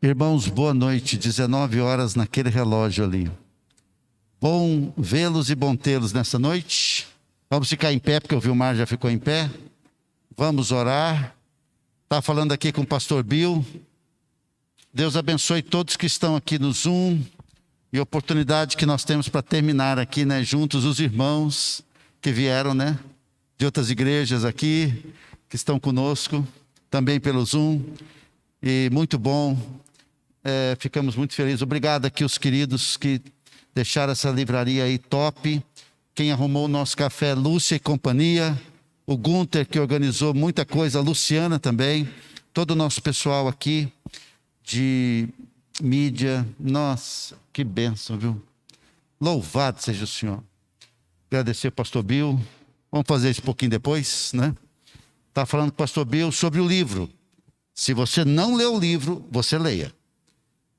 Irmãos, boa noite, 19 horas naquele relógio ali. Bom vê-los e bom tê-los nessa noite. Vamos ficar em pé, porque o Vilmar já ficou em pé. Vamos orar. Está falando aqui com o pastor Bill. Deus abençoe todos que estão aqui no Zoom. E a oportunidade que nós temos para terminar aqui, né, juntos, os irmãos que vieram, né, de outras igrejas aqui, que estão conosco, também pelo Zoom. E muito bom. Ficamos muito felizes. Obrigado aqui os queridos que deixaram essa livraria aí top. Quem arrumou o nosso café, Lúcia e companhia. O Gunter, que organizou muita coisa. A Luciana também. Todo o nosso pessoal aqui de mídia. Nossa, que bênção, viu? Louvado seja o Senhor. Agradecer ao pastor Bill. Vamos fazer isso um pouquinho depois, né? Está falando com o pastor Bill sobre o livro. Se você não leu o livro, você leia.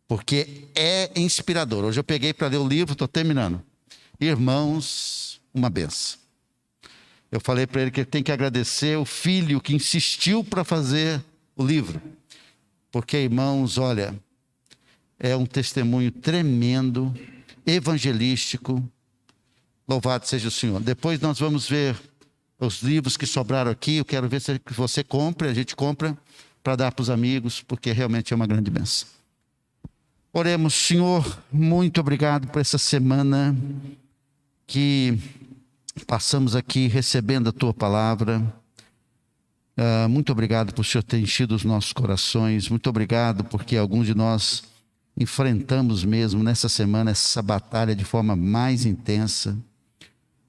Porque é inspirador. Hoje eu peguei para ler o livro, estou terminando. Irmãos, uma benção. Eu falei para ele que ele tem que agradecer o filho que insistiu para fazer o livro. Porque, irmãos, olha, é um testemunho tremendo, evangelístico. Louvado seja o Senhor. Depois nós vamos ver os livros que sobraram aqui. Eu quero ver se você compra, a gente compra para dar para os amigos, porque realmente é uma grande bênção. Oremos. Senhor, muito obrigado por essa semana que passamos aqui recebendo a Tua palavra. Muito obrigado por o Senhor ter enchido os nossos corações. Muito obrigado porque alguns de nós enfrentamos mesmo nessa semana essa batalha de forma mais intensa.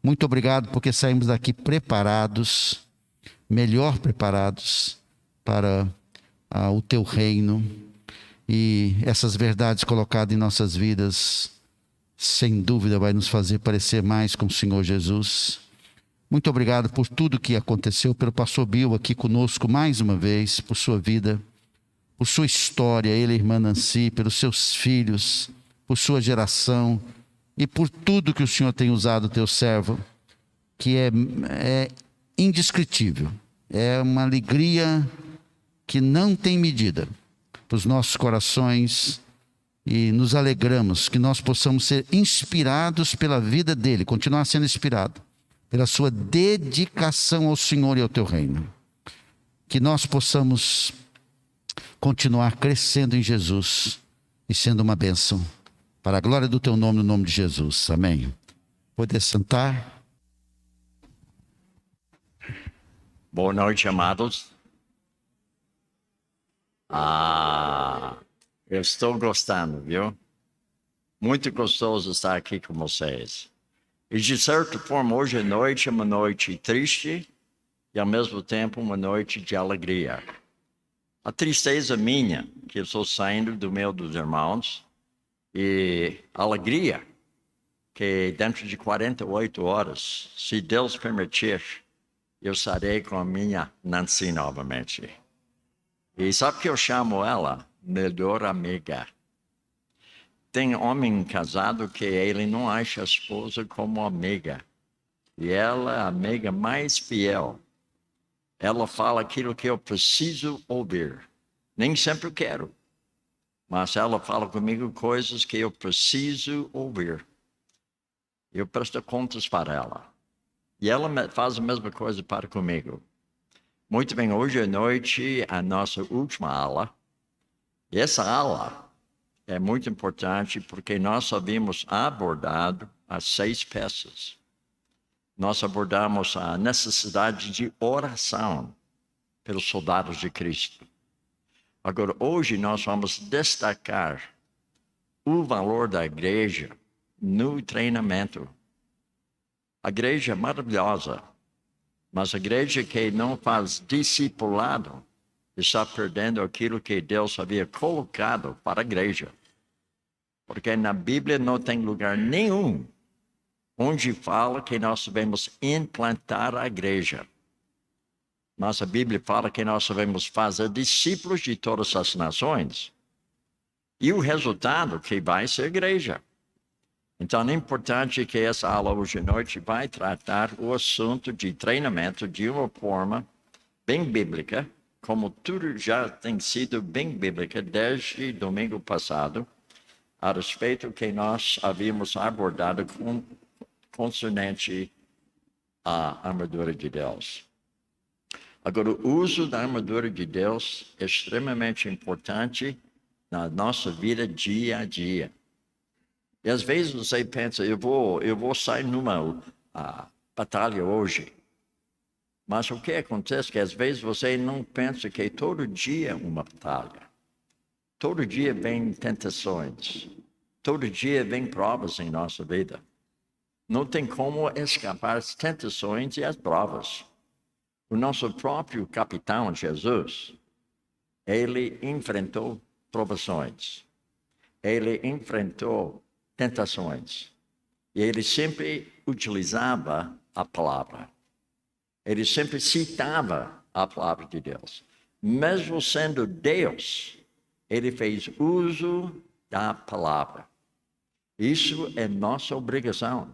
Muito obrigado porque saímos daqui preparados, melhor preparados para o Teu reino. E essas verdades colocadas em nossas vidas, sem dúvida, vai nos fazer parecer mais com o Senhor Jesus. Muito obrigado por tudo que aconteceu, pelo pastor Bill aqui conosco mais uma vez, por sua vida, por sua história, ele e a irmã Nancy, pelos seus filhos, por sua geração e por tudo que o Senhor tem usado o teu servo, que é indescritível. É uma alegria que não tem medida para os nossos corações, e nos alegramos que nós possamos ser inspirados pela vida dele, continuar sendo inspirado pela sua dedicação ao Senhor e ao teu reino. Que nós possamos continuar crescendo em Jesus e sendo uma bênção para a glória do teu nome, no nome de Jesus. Amém. Poder sentar. Boa noite, amados. Eu estou gostando, viu? Muito gostoso estar aqui com vocês. E de certa forma, hoje à noite é uma noite triste e ao mesmo tempo uma noite de alegria. A tristeza minha, que eu estou saindo do meio dos irmãos, e a alegria, que dentro de 48 horas, se Deus permitir, eu estarei com a minha Nancy novamente. E sabe que eu chamo ela? Melhor amiga. Tem homem casado que ele não acha a esposa como amiga. E ela é a amiga mais fiel. Ela fala aquilo que eu preciso ouvir. Nem sempre eu quero. Mas ela fala comigo coisas que eu preciso ouvir. Eu presto contas para ela. E ela faz a mesma coisa para comigo. Muito bem, hoje à noite a nossa última aula. E essa aula é muito importante porque nós havíamos abordado as 6 peças. Nós abordamos a necessidade de oração pelos soldados de Cristo. Agora, hoje nós vamos destacar o valor da igreja no treinamento. A igreja é maravilhosa. Mas a igreja que não faz discipulado está perdendo aquilo que Deus havia colocado para a igreja. Porque na Bíblia não tem lugar nenhum onde fala que nós devemos implantar a igreja. Mas a Bíblia fala que nós devemos fazer discípulos de todas as nações. E o resultado que vai ser a igreja. Então é importante que essa aula hoje à noite vai tratar o assunto de treinamento de uma forma bem bíblica, como tudo já tem sido bem bíblica desde domingo passado, a respeito que nós havíamos abordado concernente à armadura de Deus. Agora, o uso da armadura de Deus é extremamente importante na nossa vida dia a dia. E às vezes você pensa, eu vou sair numa batalha hoje. Mas o que acontece é que às vezes você não pensa que todo dia é uma batalha. Todo dia vem tentações. Todo dia vem provas em nossa vida. Não tem como escapar das tentações e as provas. O nosso próprio capitão Jesus, ele enfrentou provações. Ele enfrentou tentações. E ele sempre utilizava a palavra. Ele sempre citava a palavra de Deus. Mesmo sendo Deus, ele fez uso da palavra. Isso é nossa obrigação.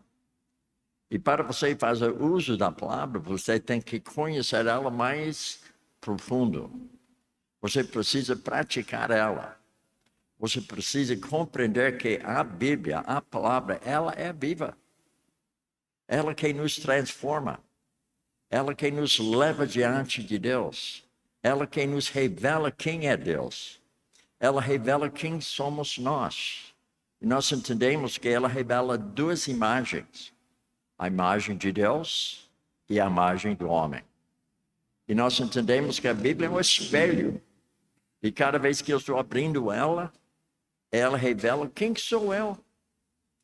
E para você fazer uso da palavra, você tem que conhecer ela mais profundo. Você precisa praticar ela. Você precisa compreender que a Bíblia, a palavra, ela é viva. Ela que nos transforma. Ela que nos leva diante de Deus. Ela que nos revela quem é Deus. Ela revela quem somos nós. E nós entendemos que ela revela duas imagens. A imagem de Deus e a imagem do homem. E nós entendemos que a Bíblia é um espelho. E cada vez que eu estou abrindo ela revela quem sou eu.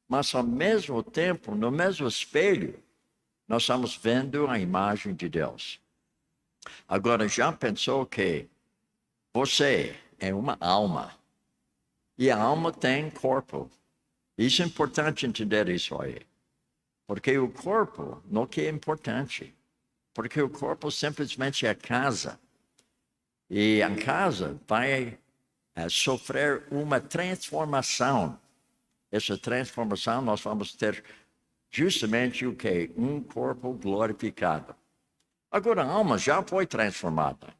Mas ao mesmo tempo, no mesmo espelho, nós estamos vendo a imagem de Deus. Agora, já pensou que você é uma alma? E a alma tem corpo. Isso é importante entender isso aí. Porque o corpo não que é importante. Porque o corpo simplesmente é casa. E a casa vai sofrer uma transformação. Essa transformação nós vamos ter justamente o que? Um corpo glorificado. Agora a alma já foi transformada.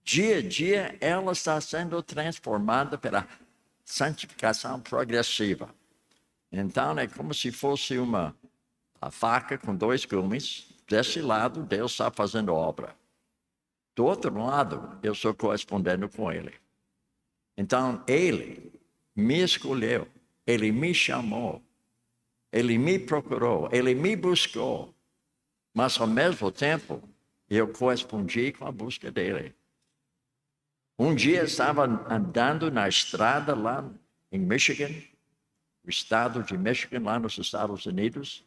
Dia a dia ela está sendo transformada pela santificação progressiva. Então é como se fosse a faca com dois gumes. Desse lado, Deus está fazendo obra. Do outro lado, eu estou correspondendo com Ele. Então, Ele me escolheu. Ele me chamou. Ele me procurou. Ele me buscou. Mas, ao mesmo tempo, eu correspondi com a busca dEle. Um dia, eu estava andando na estrada lá em Michigan, o estado de Michigan, lá nos Estados Unidos,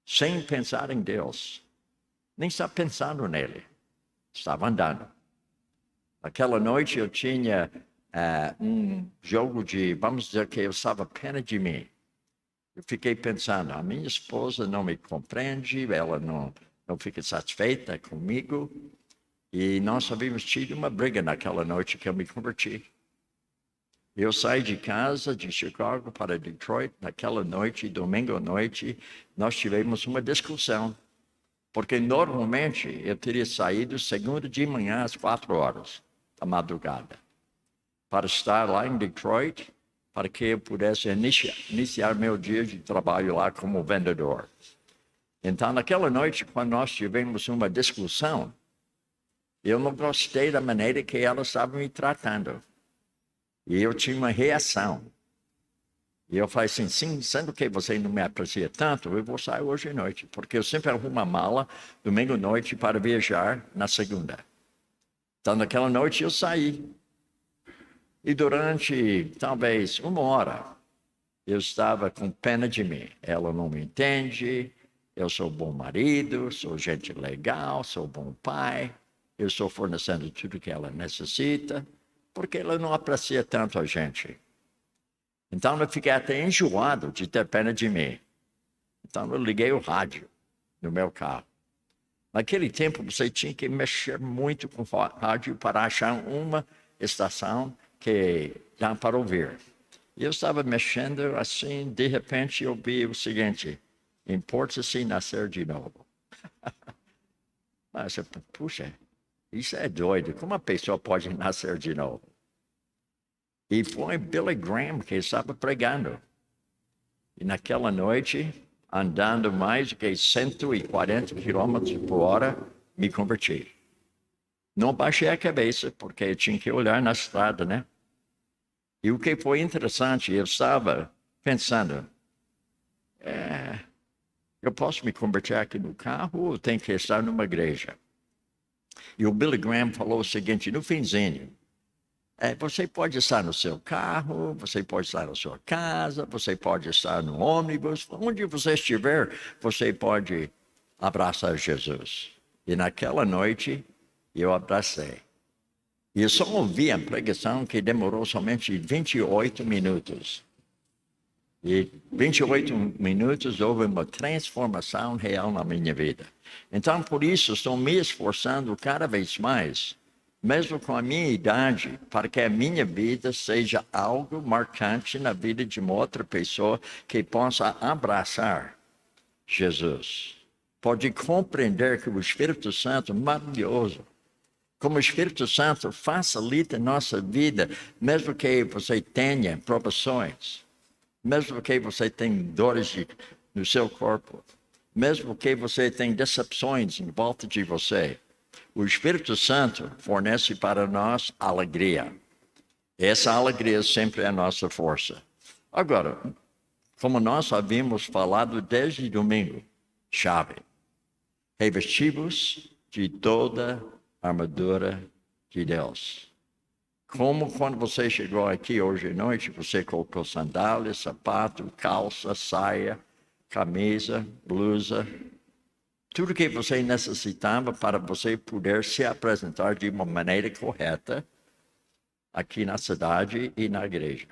sem pensar em Deus. Nem estava pensando nele. Estava andando. Aquela noite eu tinha um jogo vamos dizer que eu estava pena de mim. Eu fiquei pensando, a minha esposa não me compreende, ela não fica satisfeita comigo. E nós havíamos tido uma briga naquela noite que eu me converti. Eu saí de casa, de Chicago para Detroit, naquela noite, domingo à noite, nós tivemos uma discussão. Porque normalmente eu teria saído segunda de manhã às 4 horas da madrugada, para estar lá em Detroit, para que eu pudesse iniciar meu dia de trabalho lá como vendedor. Então, naquela noite, quando nós tivemos uma discussão, eu não gostei da maneira que ela estava me tratando. E eu tinha uma reação. E eu falei assim, sim, sendo que você não me aprecia tanto, eu vou sair hoje à noite. Porque eu sempre arrumo uma mala domingo à noite para viajar na segunda. Então, naquela noite eu saí. E durante, talvez, 1 hora, eu estava com pena de mim. Ela não me entende, eu sou bom marido, sou gente legal, sou bom pai. Eu estou fornecendo tudo que ela necessita, porque ela não aprecia tanto a gente. Então, eu fiquei até enjoado de ter pena de mim. Então, eu liguei o rádio no meu carro. Naquele tempo, você tinha que mexer muito com o rádio para achar uma estação que dá para ouvir. E eu estava mexendo assim, de repente, eu vi o seguinte: importa-se nascer de novo. Mas, puxa, Isso é doido. Como uma pessoa pode nascer de novo? E foi Billy Graham que estava pregando. E naquela noite, andando mais do que 140 quilômetros por hora, me converti. Não baixei a cabeça, porque eu tinha que olhar na estrada, né? E o que foi interessante, eu estava pensando, eu posso me converter aqui no carro ou tenho que estar numa igreja? E o Billy Graham falou o seguinte, no finzinho, você pode estar no seu carro, você pode estar na sua casa, você pode estar no ônibus, onde você estiver, você pode abraçar Jesus. E naquela noite, eu abracei. E eu só ouvi a pregação que demorou somente 28 minutos. E 28 minutos houve uma transformação real na minha vida. Então, por isso, estou me esforçando cada vez mais, mesmo com a minha idade, para que a minha vida seja algo marcante na vida de uma outra pessoa que possa abraçar Jesus. Pode compreender que o Espírito Santo é maravilhoso. Como o Espírito Santo facilita a nossa vida, mesmo que você tenha provações, mesmo que você tenha dores no seu corpo, mesmo que você tenha decepções em volta de você, o Espírito Santo fornece para nós alegria. Essa alegria sempre é a nossa força. Agora, como nós havíamos falado desde domingo, chave, revestivos de toda a armadura de Deus. Como quando você chegou aqui hoje à noite, você colocou sandálias, sapato, calça, saia, camisa, blusa, tudo que você necessitava para você poder se apresentar de uma maneira correta aqui na cidade e na igreja.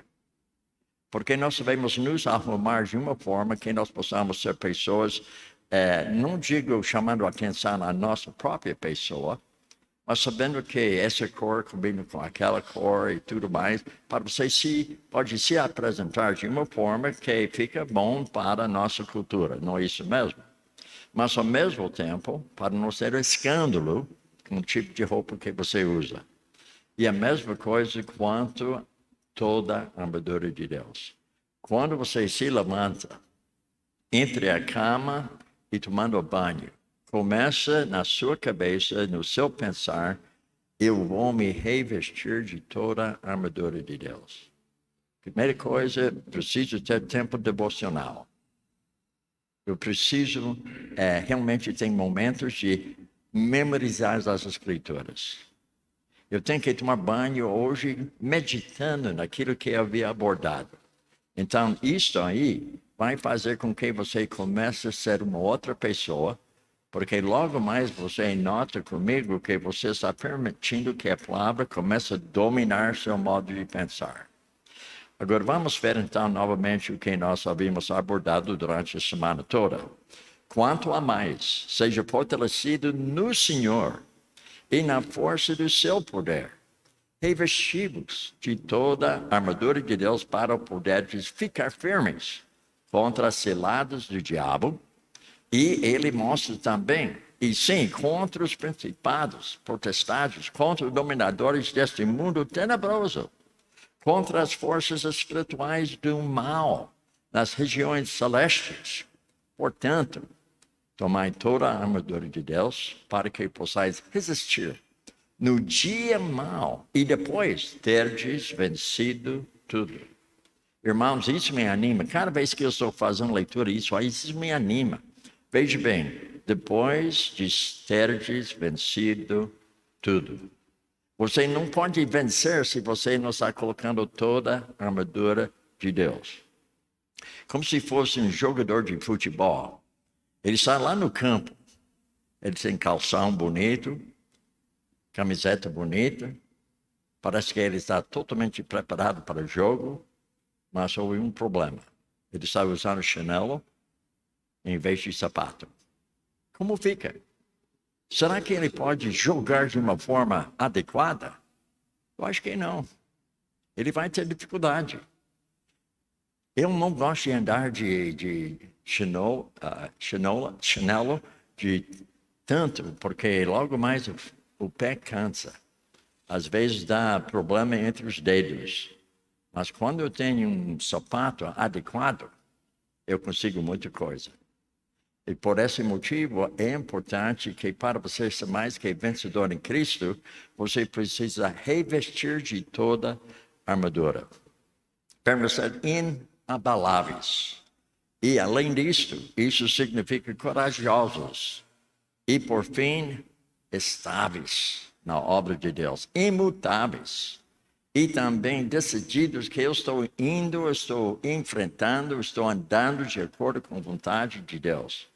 Porque nós devemos nos arrumar de uma forma que nós possamos ser pessoas, não digo chamando atenção à nossa própria pessoa, mas sabendo que essa cor combina com aquela cor e tudo mais, para você pode se apresentar de uma forma que fica bom para a nossa cultura, não é isso mesmo? Mas ao mesmo tempo, para não ser escândalo com o tipo de roupa que você usa. E a mesma coisa quanto toda a armadura de Deus. Quando você se levanta entre a cama e tomando banho, começa na sua cabeça, no seu pensar, eu vou me revestir de toda a armadura de Deus. Primeira coisa, preciso ter tempo devocional. Eu preciso realmente ter momentos de memorizar as Escrituras. Eu tenho que tomar banho hoje meditando naquilo que eu havia abordado. Então, isso aí vai fazer com que você comece a ser uma outra pessoa, porque logo mais você nota comigo que você está permitindo que a palavra comece a dominar seu modo de pensar. Agora vamos ver então novamente o que nós havíamos abordado durante a semana toda. Quanto a mais, seja fortalecido no Senhor e na força do seu poder, revestidos de toda a armadura de Deus para poderes ficar firmes contra as ciladas do diabo. E ele mostra também, e sim, contra os principados, potestades, contra os dominadores deste mundo tenebroso, contra as forças espirituais do mal nas regiões celestes. Portanto, tomai toda a armadura de Deus para que possais resistir no dia mau e depois terdes vencido tudo. Irmãos, isso me anima. Cada vez que eu estou fazendo leitura, isso me anima. Veja bem, depois de terdes vencido tudo. Você não pode vencer se você não está colocando toda a armadura de Deus. Como se fosse um jogador de futebol. Ele está lá no campo. Ele tem calção bonito, camiseta bonita. Parece que ele está totalmente preparado para o jogo, mas houve um problema. Ele está usando chinelo em vez de sapato. Como fica? Será que ele pode jogar de uma forma adequada? Eu acho que não. Ele vai ter dificuldade. Eu não gosto de andar de chinelo de tanto, porque logo mais o pé cansa. Às vezes dá problema entre os dedos. Mas quando eu tenho um sapato adequado, eu consigo muita coisa. E por esse motivo é importante que para você ser mais que vencedor em Cristo, você precisa revestir de toda a armadura. Permanecer inabaláveis. E além disso, isso significa corajosos. E por fim, estáveis na obra de Deus, imutáveis. E também decididos que eu estou indo, eu estou enfrentando, estou andando de acordo com a vontade de Deus.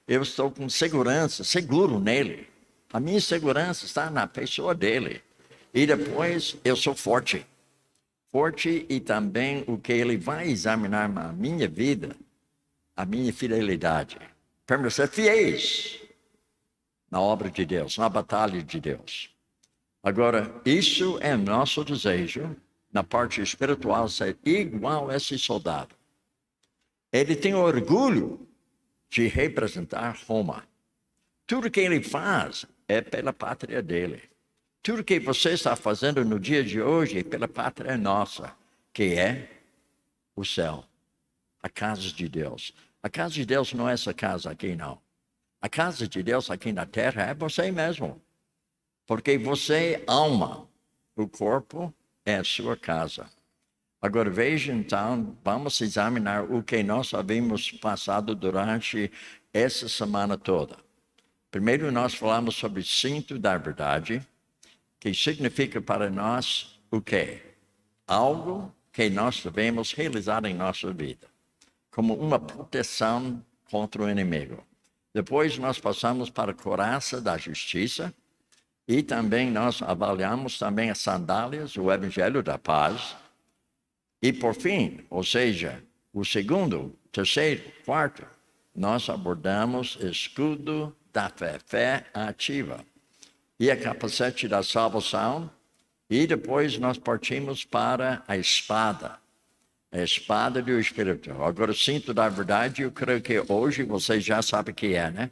Eu estou com segurança, seguro nele. A minha segurança está na pessoa dele. E depois eu sou forte. Forte e também o que ele vai examinar na minha vida, a minha fidelidade. Permanecer fiéis na obra de Deus, na batalha de Deus. Agora, isso é nosso desejo, na parte espiritual, ser igual a esse soldado. Ele tem orgulho de representar Roma. Tudo que ele faz é pela pátria dele. Tudo que você está fazendo no dia de hoje é pela pátria nossa, que é o céu, a casa de Deus. A casa de Deus não é essa casa aqui, não. A casa de Deus aqui na terra é você mesmo. Porque você alma, o corpo é a sua casa. Agora veja então, vamos examinar o que nós havíamos passado durante essa semana toda. Primeiro nós falamos sobre o cinto da verdade, que significa para nós o quê? Algo que nós devemos realizar em nossa vida, como uma proteção contra o inimigo. Depois nós passamos para a couraça da justiça, e também nós avaliamos também as sandálias, o evangelho da paz. E por fim, ou seja, o segundo, terceiro, quarto, nós abordamos escudo da fé, fé ativa. E a capacete da salvação. E depois nós partimos para a espada do Espírito. Agora, o cinto da verdade, eu creio que hoje vocês já sabem o que é, né?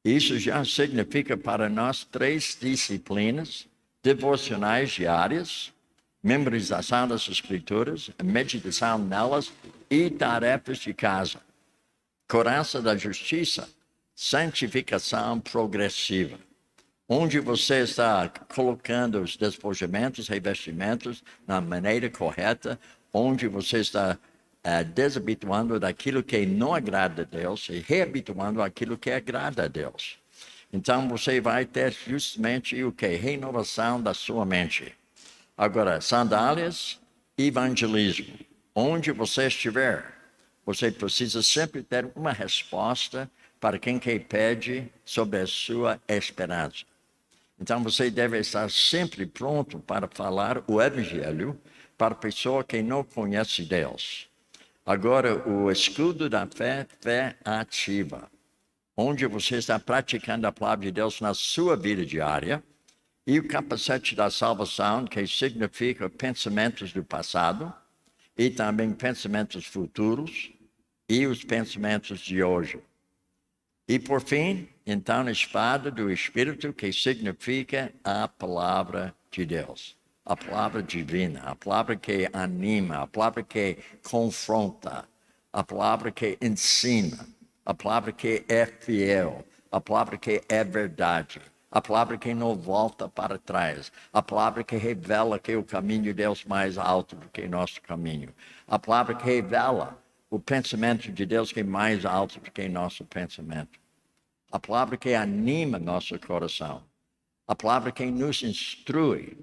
Isso já significa para nós 3 disciplinas devocionais diárias, memorização das Escrituras, meditação nelas e tarefas de casa. Couraça da justiça, santificação progressiva, onde você está colocando os despojamentos, revestimentos na maneira correta, onde você está desabituando daquilo que não agrada a Deus e reabituando aquilo que agrada a Deus. Então, você vai ter justamente o que? Renovação da sua mente. Agora, sandálias, evangelismo. Onde você estiver, você precisa sempre ter uma resposta para quem que pede sobre a sua esperança. Então, você deve estar sempre pronto para falar o evangelho para a pessoa que não conhece Deus. Agora, o escudo da fé, fé ativa, onde você está praticando a palavra de Deus na sua vida diária, e o capacete da salvação, que significa pensamentos do passado, e também pensamentos futuros, e os pensamentos de hoje. E por fim, então, a espada do Espírito, que significa a palavra de Deus. A palavra divina, a palavra que anima, a palavra que confronta, a palavra que ensina, a palavra que é fiel, a palavra que é verdade, a palavra que não volta para trás, a palavra que revela que o caminho de Deus é mais alto do que nosso caminho, a palavra que revela o pensamento de Deus que é mais alto do que nosso pensamento, a palavra que anima nosso coração, a palavra que nos instrui,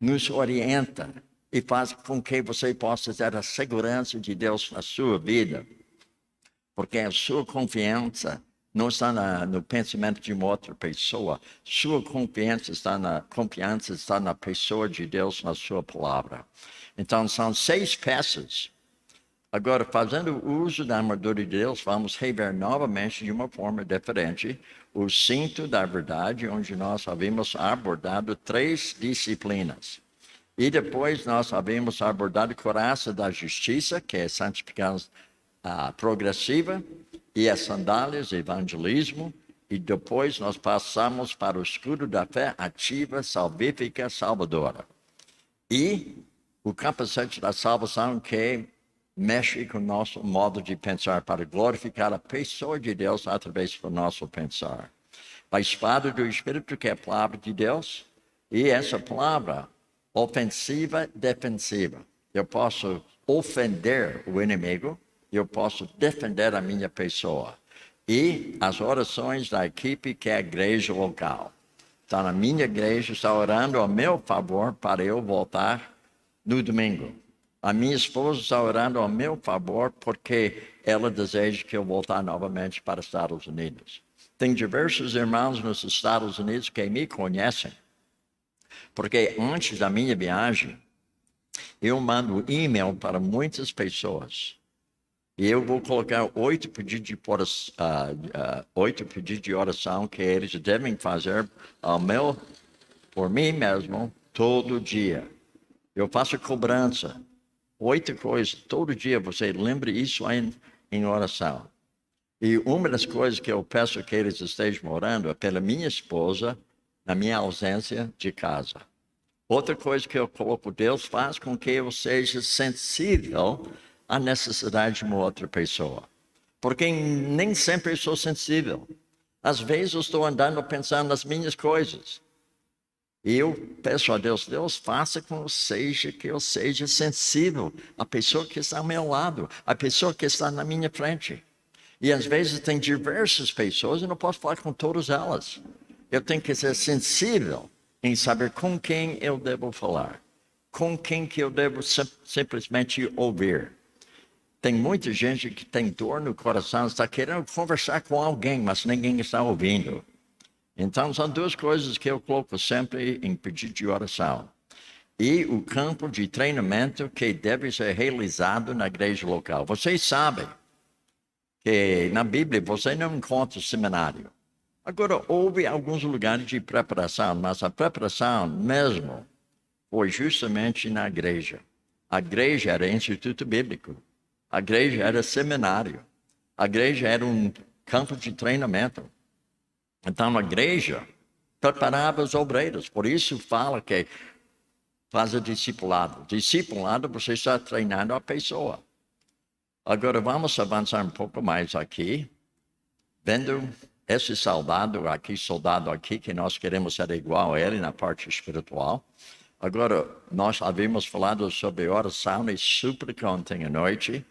nos orienta e faz com que você possa ter a segurança de Deus na sua vida. Porque a sua confiança não está no pensamento de uma outra pessoa. Sua confiança está na pessoa de Deus, na sua palavra. Então, são 6 peças. Agora, fazendo uso da armadura de Deus, vamos rever novamente de uma forma diferente o cinto da verdade, onde nós havíamos abordado 3 disciplinas. E depois nós havíamos abordado a couraça da justiça, que é santificação progressiva, e as sandálias, evangelismo, E depois nós passamos para o escudo da fé ativa, salvífica, salvadora. E o capacete da salvação que mexe com o nosso modo de pensar para glorificar a pessoa de Deus através do nosso pensar. A espada do Espírito, que é a palavra de Deus, e essa palavra ofensiva, defensiva. Eu posso ofender o inimigo, eu posso defender a minha pessoa. E as orações da equipe, que é a igreja local. Então, a minha igreja está orando a meu favor para eu voltar no domingo. A minha esposa está orando a meu favor porque ela deseja que eu volte novamente para os Estados Unidos. Tem diversos irmãos nos Estados Unidos que me conhecem, porque antes da minha viagem, eu mando e-mail para muitas pessoas. E eu vou colocar 8 pedidos de oração que eles devem fazer por mim mesmo todo dia. Eu faço cobrança. 8 coisas. Todo dia você lembre isso em oração. E uma das coisas que eu peço que eles estejam orando é pela minha esposa na minha ausência de casa. Outra coisa que eu coloco, Deus faz com que eu seja sensível à necessidade de uma outra pessoa. Porque nem sempre eu sou sensível. Às vezes eu estou andando pensando nas minhas coisas. E eu peço a Deus, Deus faça com que eu seja sensível à pessoa que está ao meu lado, à pessoa que está na minha frente. E às vezes tem diversas pessoas e não posso falar com todas elas. Eu tenho que ser sensível em saber com quem eu devo falar, com quem que eu devo simplesmente ouvir. Tem muita gente que tem dor no coração, está querendo conversar com alguém, mas ninguém está ouvindo. Então, são 2 coisas que eu coloco sempre em pedido de oração. E o campo de treinamento que deve ser realizado na igreja local. Vocês sabem que na Bíblia você não encontra seminário. Agora, houve alguns lugares de preparação, mas a preparação mesmo foi justamente na igreja. A igreja era instituto bíblico. A igreja era seminário. A igreja era um campo de treinamento. Então, a igreja preparava os obreiros. Por isso fala que faz o discipulado. Discipulado, você está treinando a pessoa. Agora, vamos avançar um pouco mais aqui. Vendo esse soldado aqui, que nós queremos ser igual a ele na parte espiritual. Agora, nós havíamos falado sobre oração e súplica ontem à noite.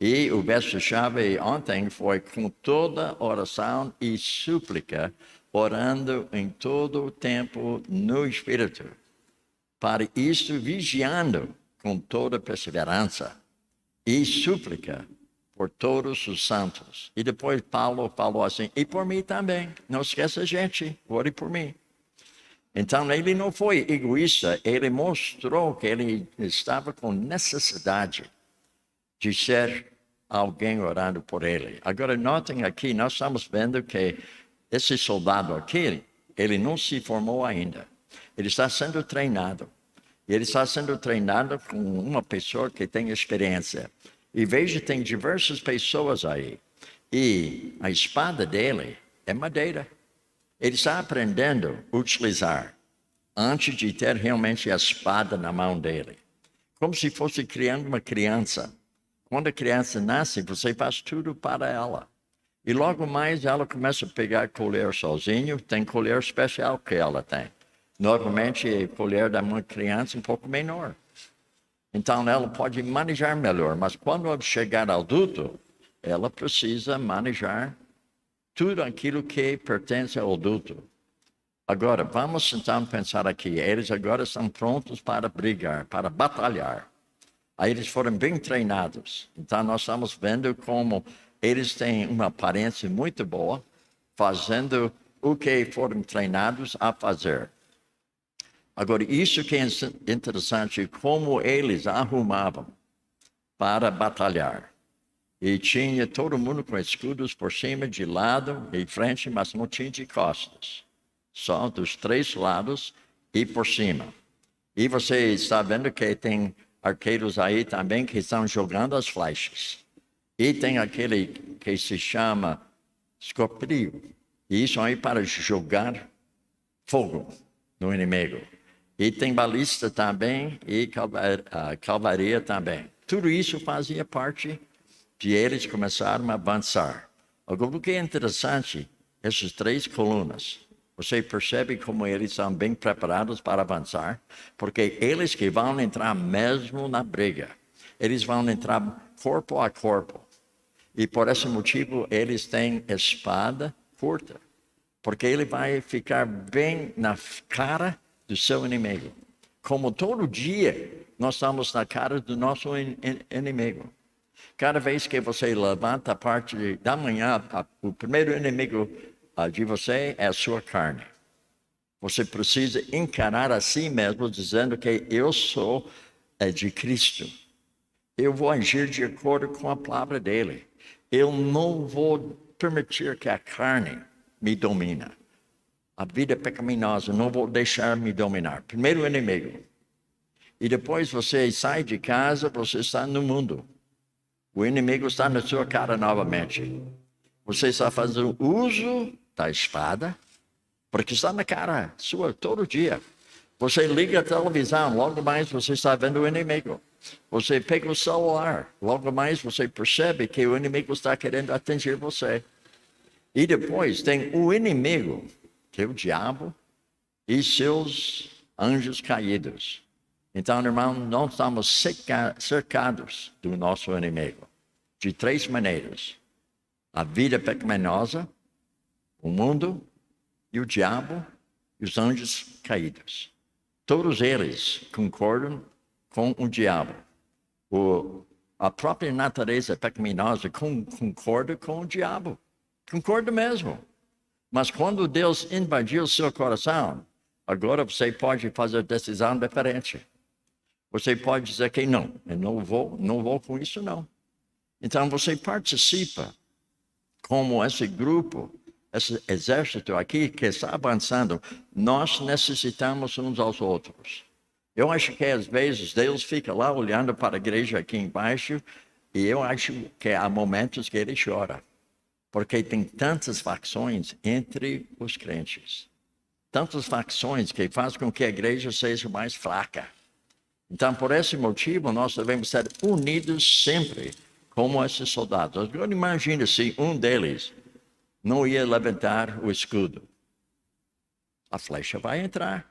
E o verso-chave ontem foi com toda oração e súplica, orando em todo o tempo no Espírito. Para isso, vigiando com toda perseverança e súplica por todos os santos. E depois Paulo falou assim, e por mim também. Não esqueça, gente, ore por mim. Então, ele não foi egoísta, ele mostrou que ele estava com necessidade de ser alguém orando por ele. Agora, notem aqui, nós estamos vendo que esse soldado aqui, ele não se formou ainda. Ele está sendo treinado. E ele está sendo treinado com uma pessoa que tem experiência. E veja, tem diversas pessoas aí. E a espada dele é madeira. Ele está aprendendo a utilizar antes de ter realmente a espada na mão dele. Como se fosse criando uma criança. Quando a criança nasce, você faz tudo para ela. E logo mais ela começa a pegar colher sozinho. Tem colher especial que ela tem. Normalmente, a colher da uma criança é um pouco menor. Então, ela pode manejar melhor. Mas quando ela chegar ao adulto, ela precisa manejar tudo aquilo que pertence ao adulto. Agora, vamos então pensar aqui. Eles agora estão prontos para brigar, para batalhar. Aí eles foram bem treinados. Então, nós estamos vendo como eles têm uma aparência muito boa, fazendo o que foram treinados a fazer. Agora, isso que é interessante, como eles arrumavam para batalhar. E tinha todo mundo com escudos por cima, de lado e frente, mas não tinha de costas. Só dos 3 lados e por cima. E você está vendo que tem arqueiros aí também que estão jogando as flechas. E tem aquele que se chama escorpião. E isso aí para jogar fogo no inimigo. E tem balista também e calvaria também. Tudo isso fazia parte de eles começaram a avançar. Agora, o que é interessante, essas 3 colunas, você percebe como eles são bem preparados para avançar, porque eles que vão entrar mesmo na briga, eles vão entrar corpo a corpo. E por esse motivo, eles têm espada curta, porque ele vai ficar bem na cara do seu inimigo. Como todo dia, nós estamos na cara do nosso inimigo. Cada vez que você levanta a parte da manhã, o primeiro inimigo de você é a sua carne. Você precisa encarar a si mesmo, dizendo que eu sou de Cristo. Eu vou agir de acordo com a palavra dele. Eu não vou permitir que a carne me domine. A vida pecaminosa, não vou deixar me dominar. Primeiro inimigo. E depois você sai de casa, você está no mundo. O inimigo está na sua cara novamente. Você está fazendo uso da espada, porque está na cara sua todo dia. Você liga a televisão, logo mais você está vendo o inimigo. Você pega o celular, logo mais você percebe que o inimigo está querendo atingir você. E depois tem o inimigo, que é o diabo e seus anjos caídos. Então, irmão, nós estamos cercados do nosso inimigo de 3 maneiras: a vida pecaminosa, o mundo e o diabo e os anjos caídos. Todos eles concordam com o diabo. A própria natureza pecaminosa concorda com o diabo. Concorda mesmo. Mas quando Deus invadiu o seu coração, agora você pode fazer decisão diferente. Você pode dizer que não, eu não vou com isso não. Então você participa como esse grupo, esse exército aqui que está avançando. Nós necessitamos uns aos outros. Eu acho que às vezes Deus fica lá olhando para a igreja aqui embaixo e eu acho que há momentos que ele chora. Porque tem tantas facções entre os crentes. Tantas facções que faz com que a igreja seja mais fraca. Então, por esse motivo, nós devemos ser unidos sempre, como esses soldados. Agora, imagine se um deles não ia levantar o escudo. A flecha vai entrar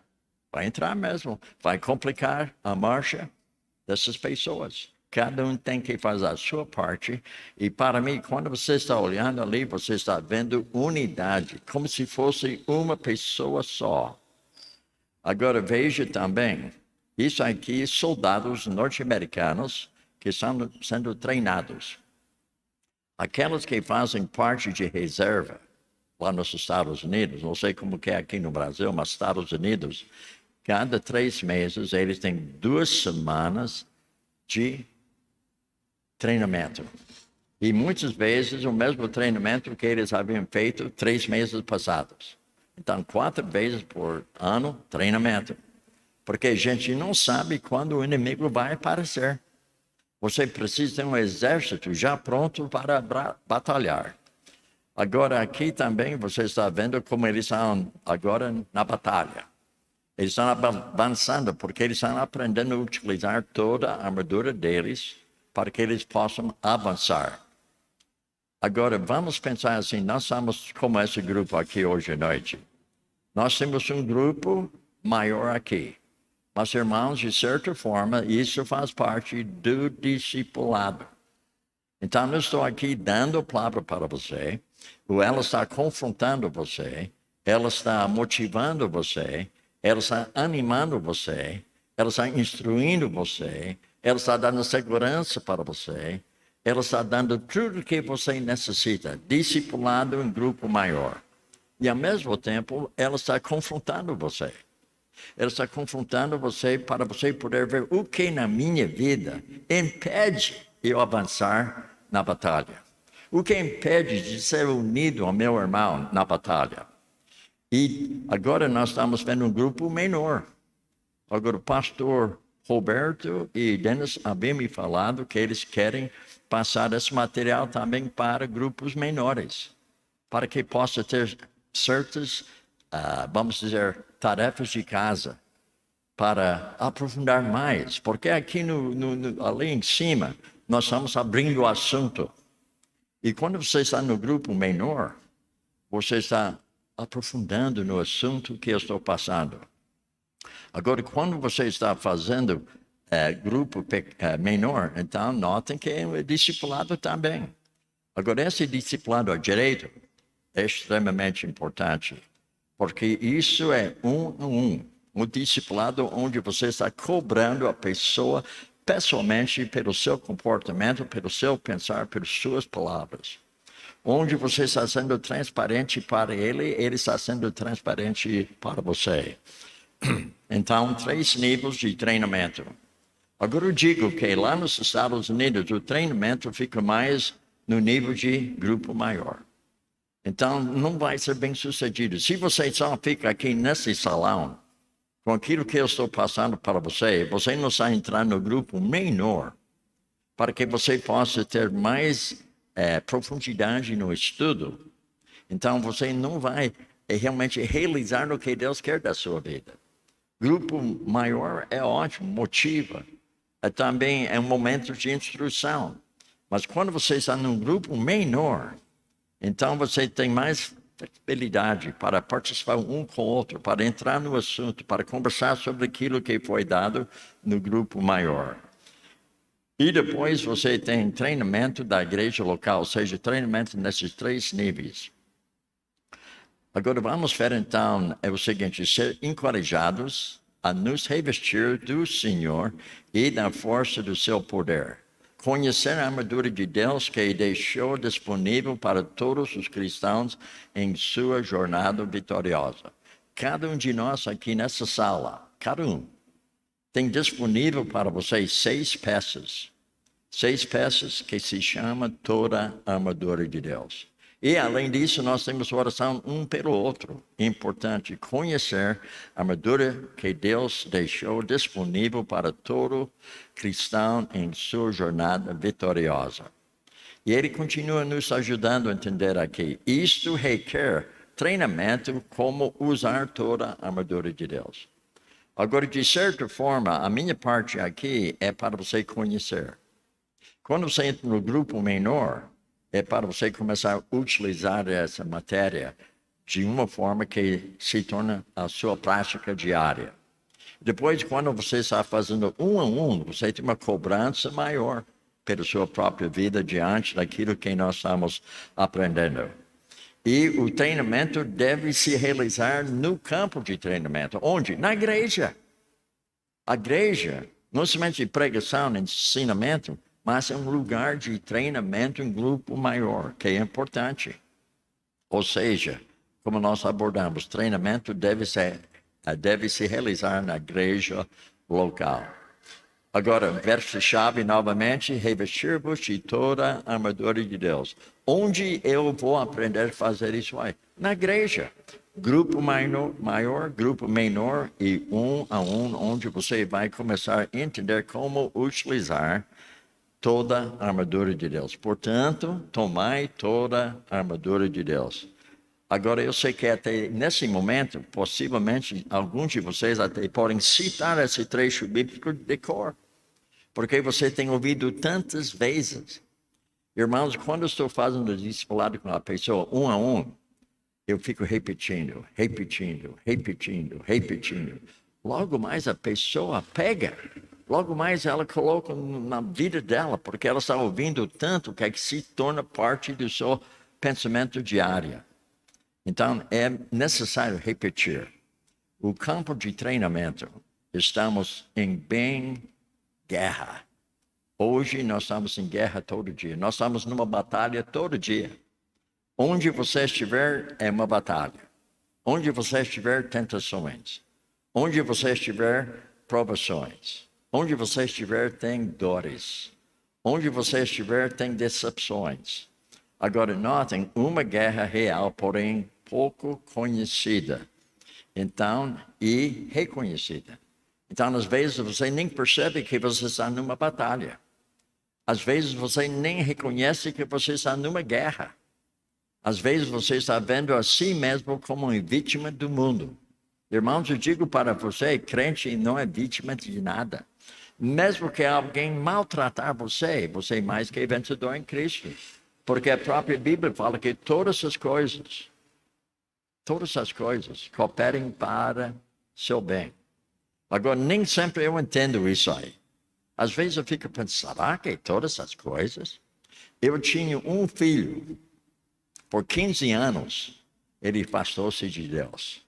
mesmo. Vai complicar a marcha dessas pessoas. Cada um tem que fazer a sua parte. E para mim, quando você está olhando ali, você está vendo unidade, como se fosse uma pessoa só. Agora veja também, isso aqui, soldados norte-americanos que estão sendo treinados. Aquelas que fazem parte de reserva lá nos Estados Unidos, não sei como que é aqui no Brasil, mas Estados Unidos, cada 3 meses eles têm 2 semanas de treinamento. E muitas vezes o mesmo treinamento que eles haviam feito 3 meses passados. Então, 4 vezes por ano, treinamento. Porque a gente não sabe quando o inimigo vai aparecer. Você precisa ter um exército já pronto para batalhar. Agora, aqui também você está vendo como eles estão agora na batalha. Eles estão avançando porque eles estão aprendendo a utilizar toda a armadura deles para que eles possam avançar. Agora, vamos pensar assim, nós somos como esse grupo aqui hoje à noite. Nós temos um grupo maior aqui. Mas, irmãos, de certa forma, isso faz parte do discipulado. Então, eu estou aqui dando a palavra para você, ou ela está confrontando você, ela está motivando você, ela está animando você, ela está instruindo você, ela está dando segurança para você, ela está dando tudo o que você necessita, discipulado em grupo maior. E, ao mesmo tempo, ela está confrontando você. Ela está confrontando você para você poder ver o que na minha vida impede eu avançar na batalha. O que impede de ser unido ao meu irmão na batalha. E agora nós estamos vendo um grupo menor. Agora o pastor Roberto e Dennis haviam me falado que eles querem passar esse material também para grupos menores. Para que possa certas, vamos dizer, tarefas de casa para aprofundar mais. Porque aqui ali em cima, nós estamos abrindo o assunto. E quando você está no grupo menor, você está aprofundando no assunto que eu estou passando. Agora, quando você está fazendo grupo menor, então notem que é discipulado também. Agora, esse discipulado direito é extremamente importante, porque isso é um discipulado onde você está cobrando a pessoa pessoalmente pelo seu comportamento, pelo seu pensar, pelas suas palavras. Onde você está sendo transparente para ele, ele está sendo transparente para você. Então, 3 níveis de treinamento. Agora eu digo que lá nos Estados Unidos o treinamento fica mais no nível de grupo maior. Então, não vai ser bem sucedido. Se você só fica aqui nesse salão, com aquilo que eu estou passando para você, você não está entrando no grupo menor, para que você possa ter mais profundidade no estudo. Então, você não vai realmente realizar o que Deus quer da sua vida. Grupo maior é ótimo, motiva. Também é um momento de instrução. Mas quando você está num grupo menor, então você tem mais flexibilidade para participar um com o outro, para entrar no assunto, para conversar sobre aquilo que foi dado no grupo maior. E depois você tem treinamento da igreja local, ou seja, treinamento nesses 3 níveis. Agora vamos ver então, é o seguinte, ser encorajados a nos revestir do Senhor e da força do seu poder. Conhecer a armadura de Deus que deixou disponível para todos os cristãos em sua jornada vitoriosa. Cada um de nós aqui nessa sala, cada um, tem disponível para vocês 6 peças. 6 peças que se chama toda a armadura de Deus. E, além disso, nós temos oração um pelo outro. É importante conhecer a armadura que Deus deixou disponível para todo cristão em sua jornada vitoriosa. E ele continua nos ajudando a entender aqui. Isto requer treinamento como usar toda a armadura de Deus. Agora, de certa forma, a minha parte aqui é para você conhecer. Quando você entra no grupo menor, é para você começar a utilizar essa matéria de uma forma que se torna a sua prática diária. Depois, quando você está fazendo um a um, você tem uma cobrança maior pela sua própria vida diante daquilo que nós estamos aprendendo. E o treinamento deve se realizar no campo de treinamento. Onde? Na igreja. A igreja, não somente de pregação, ensinamento, mas é um lugar de treinamento em grupo maior, que é importante. Ou seja, como nós abordamos, treinamento deve se realizar na igreja local. Agora, verso-chave novamente, revestir-vos de toda a armadura de Deus. Onde eu vou aprender a fazer isso aí? Na igreja. Grupo maior, grupo menor e um a um, onde você vai começar a entender como utilizar toda a armadura de Deus. Portanto, tomai toda a armadura de Deus. Agora, eu sei que até nesse momento, possivelmente, alguns de vocês até podem citar esse trecho bíblico de cor, porque você tem ouvido tantas vezes. Irmãos, quando eu estou fazendo discipulado com a pessoa, um a um, eu fico repetindo. Logo mais a pessoa pega. Logo mais ela coloca na vida dela, porque ela está ouvindo tanto que se torna parte do seu pensamento diário. Então, é necessário repetir. O campo de treinamento, estamos em bem guerra. Hoje nós estamos em guerra todo dia. Nós estamos numa batalha todo dia. Onde você estiver é uma batalha. Onde você estiver, tentações. Onde você estiver, provações. Onde você estiver, tem dores. Onde você estiver, tem decepções. Agora, notem, uma guerra real, porém pouco conhecida. Então, e reconhecida. Então, às vezes, você nem percebe que você está numa batalha. Às vezes, você nem reconhece que você está numa guerra. Às vezes você está vendo a si mesmo como uma vítima do mundo. Irmãos, eu digo para você, crente não é vítima de nada. Mesmo que alguém maltratar você, você é mais que vencedor em Cristo. Porque a própria Bíblia fala que todas as coisas cooperem para seu bem. Agora, nem sempre eu entendo isso aí. Às vezes eu fico pensando, será que todas as coisas? Eu tinha um filho, por 15 anos, ele afastou-se de Deus.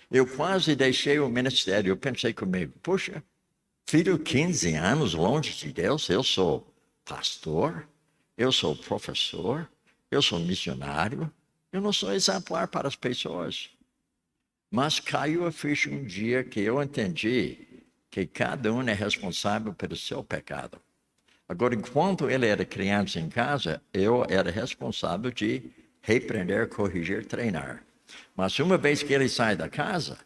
Eu quase deixei o ministério, eu pensei comigo, puxa, filho, 15 anos longe de Deus, eu sou pastor, eu sou professor, eu sou missionário, eu não sou exemplar para as pessoas. Mas caiu a ficha um dia que eu entendi que cada um é responsável pelo seu pecado. Agora, enquanto ele era criança em casa, eu era responsável de repreender, corrigir, treinar. Mas uma vez que ele sai da casa,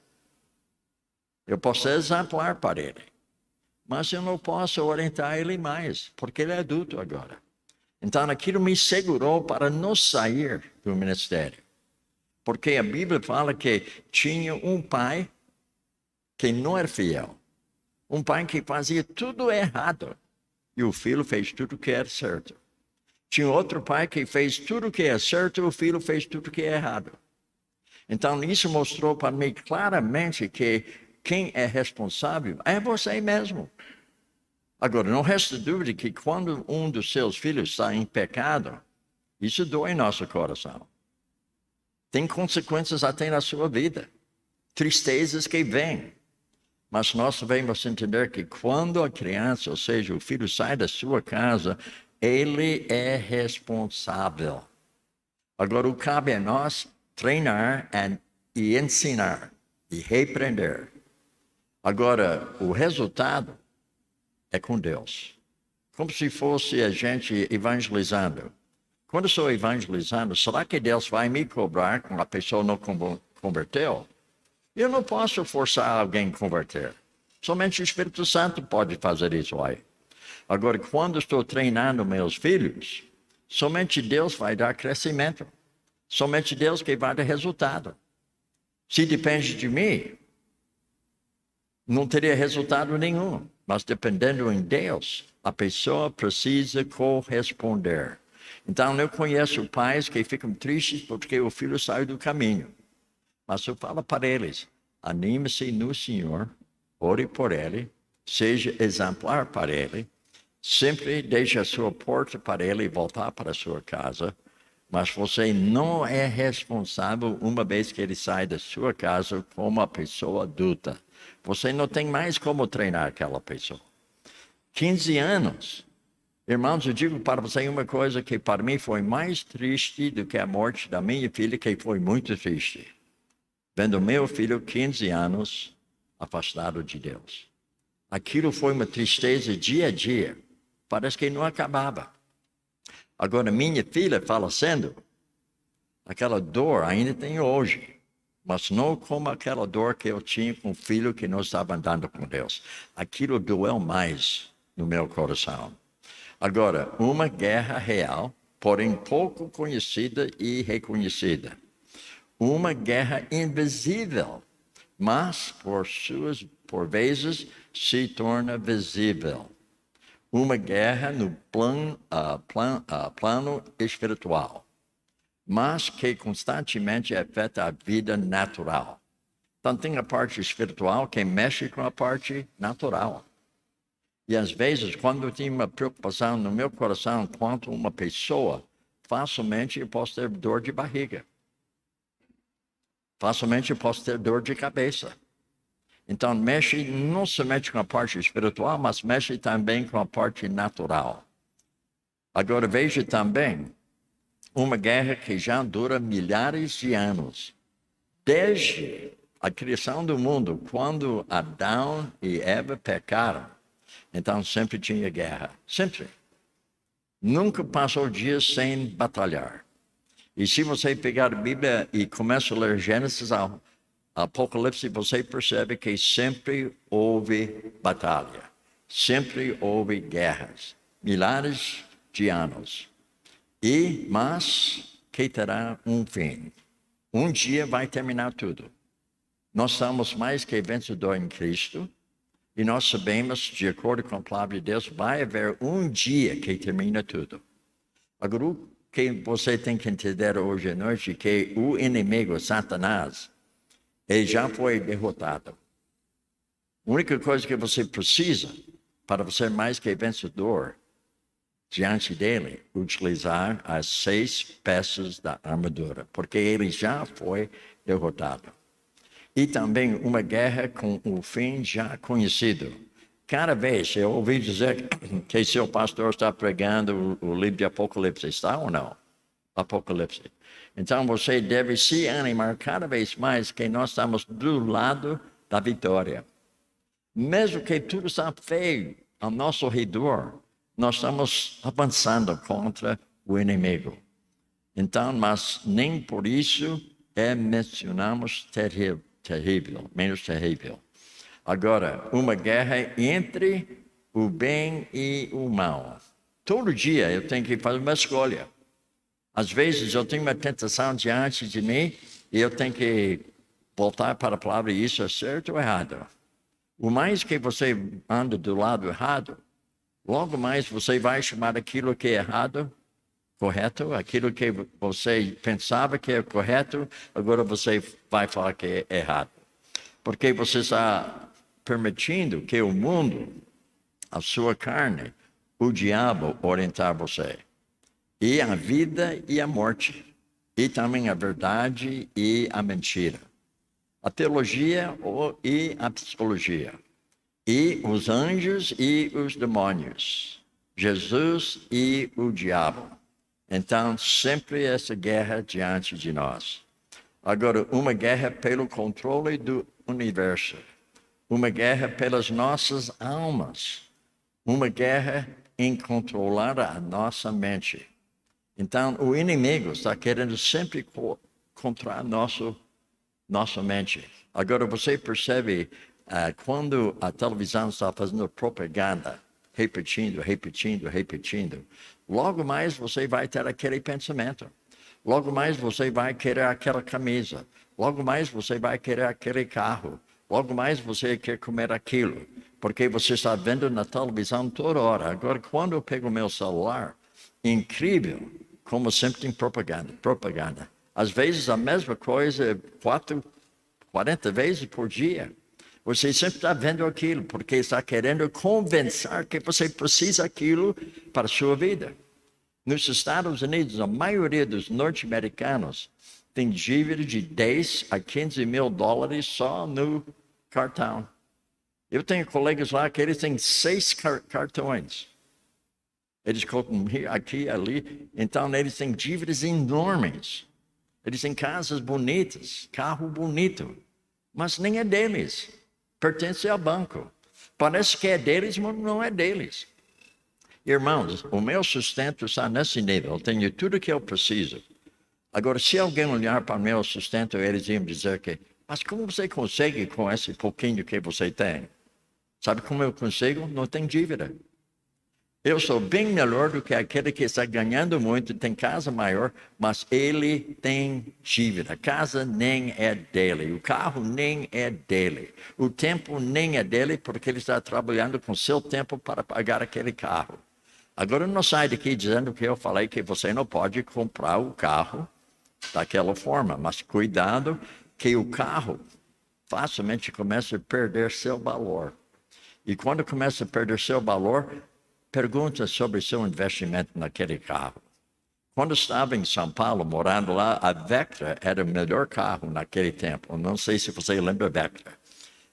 eu posso ser exemplar para ele. Mas eu não posso orientar ele mais, porque ele é adulto agora. Então, aquilo me segurou para não sair do ministério. Porque a Bíblia fala que tinha um pai que não era fiel. Um pai que fazia tudo errado. E o filho fez tudo que era certo. Tinha outro pai que fez tudo que é certo e o filho fez tudo que é errado. Então, isso mostrou para mim claramente que quem é responsável é você mesmo. Agora, não resta dúvida que quando um dos seus filhos está em pecado, isso dói em nosso coração. Tem consequências até na sua vida. Tristezas que vêm. Mas nós devemos entender que quando a criança, ou seja, o filho sai da sua casa, ele é responsável. Agora, o cabe a nós treinar e ensinar e repreender. Agora, o resultado é com Deus. Como se fosse a gente evangelizando. Quando eu estou evangelizando, será que Deus vai me cobrar quando a pessoa não converteu? Eu não posso forçar alguém a converter. Somente o Espírito Santo pode fazer isso aí. Agora, quando estou treinando meus filhos, somente Deus vai dar crescimento. Somente Deus que vai dar resultado. Se depende de mim, não teria resultado nenhum. Mas dependendo em Deus, a pessoa precisa corresponder. Então, eu conheço pais que ficam tristes porque o filho saiu do caminho. Mas eu falo para eles, anime-se no Senhor, ore por ele, seja exemplar para ele, sempre deixe a sua porta para ele voltar para a sua casa, mas você não é responsável uma vez que ele sai da sua casa como uma pessoa adulta. Você não tem mais como treinar aquela pessoa. 15 anos. Irmãos, eu digo para você uma coisa que para mim foi mais triste do que a morte da minha filha, que foi muito triste. Vendo meu filho, 15 anos, afastado de Deus. Aquilo foi uma tristeza dia a dia. Parece que não acabava. Agora, minha filha falecendo, aquela dor ainda tem hoje. Mas não como aquela dor que eu tinha com o filho que não estava andando com Deus. Aquilo doeu mais no meu coração. Agora, uma guerra real, porém pouco conhecida e reconhecida. Uma guerra invisível, mas por vezes se torna visível. Uma guerra no plano espiritual, mas que constantemente afeta a vida natural. Então tem a parte espiritual que mexe com a parte natural. E às vezes, quando eu tenho uma preocupação no meu coração quanto a uma pessoa, facilmente eu posso ter dor de barriga. Facilmente eu posso ter dor de cabeça. Então, mexe não somente com a parte espiritual, mas mexe também com a parte natural. Agora, veja também uma guerra que já dura milhares de anos. Desde a criação do mundo, quando Adão e Eva pecaram, então sempre tinha guerra. Sempre. Nunca passou dias sem batalhar. E se você pegar a Bíblia e começa a ler Gênesis ao Apocalipse, você percebe que sempre houve batalha. Sempre houve guerras. Milhares de anos. Mas que terá um fim. Um dia vai terminar tudo. Nós somos mais que vencedores em Cristo. E nós sabemos, de acordo com a palavra de Deus, vai haver um dia que termina tudo. Agora, o que você tem que entender hoje à noite é que o inimigo, Satanás, ele já foi derrotado. A única coisa que você precisa, para você mais que vencedor, diante dele, utilizar as 6 peças da armadura, porque ele já foi derrotado. E também uma guerra com o fim já conhecido. Cada vez eu ouvi dizer que seu pastor está pregando o livro de Apocalipse, está ou não? Apocalipse. Então você deve se animar cada vez mais que nós estamos do lado da vitória. Mesmo que tudo está feio ao nosso redor, nós estamos avançando contra o inimigo. Então, mas nem por isso mencionamos menos terrível. Agora, uma guerra entre o bem e o mal. Todo dia eu tenho que fazer uma escolha. Às vezes eu tenho uma tentação diante de mim e eu tenho que voltar para a palavra, isso é certo ou errado. O mais que você anda do lado errado, logo mais você vai chamar aquilo que é errado correto, aquilo que você pensava que é correto, agora você vai falar que é errado. Porque você está permitindo que o mundo, a sua carne, o diabo orientar você. E a vida e a morte. E também a verdade e a mentira. A teologia e a psicologia. E os anjos e os demônios. Jesus e o diabo. Então, sempre essa guerra diante de nós. Agora, uma guerra pelo controle do universo. Uma guerra pelas nossas almas. Uma guerra em controlar a nossa mente. Então, o inimigo está querendo sempre controlar nossa mente. Agora, você percebe, quando a televisão está fazendo propaganda, repetindo, logo mais você vai ter aquele pensamento. Logo mais você vai querer aquela camisa. Logo mais você vai querer aquele carro. Logo mais você quer comer aquilo. Porque você está vendo na televisão toda hora. Agora, quando eu pego meu celular, incrível, como sempre tem propaganda. Às vezes a mesma coisa, 40 vezes por dia. Você sempre está vendo aquilo, porque está querendo convencer que você precisa daquilo para a sua vida. Nos Estados Unidos, a maioria dos norte-americanos tem dívida de 10 a 15 mil dólares só no cartão. Eu tenho colegas lá que eles têm 6 cartões. Eles colocam aqui, ali. Então, eles têm dívidas enormes. Eles têm casas bonitas, carro bonito, mas nem é deles. Pertence ao banco. Parece que é deles, mas não é deles. Irmãos, o meu sustento está nesse nível. Eu tenho tudo que eu preciso. Agora, se alguém olhar para o meu sustento, eles iam dizer que, mas como você consegue com esse pouquinho que você tem? Sabe como eu consigo? Não tem dívida. Eu sou bem melhor do que aquele que está ganhando muito, tem casa maior, mas ele tem dívida. A casa nem é dele, o carro nem é dele, o tempo nem é dele, porque ele está trabalhando com seu tempo para pagar aquele carro. Agora não sai daqui dizendo que eu falei que você não pode comprar o carro daquela forma, mas cuidado que o carro facilmente começa a perder seu valor. E quando começa a perder seu valor, pergunta sobre seu investimento naquele carro. Quando estava em São Paulo, morando lá, a Vectra era o melhor carro naquele tempo. Não sei se você lembra Vectra,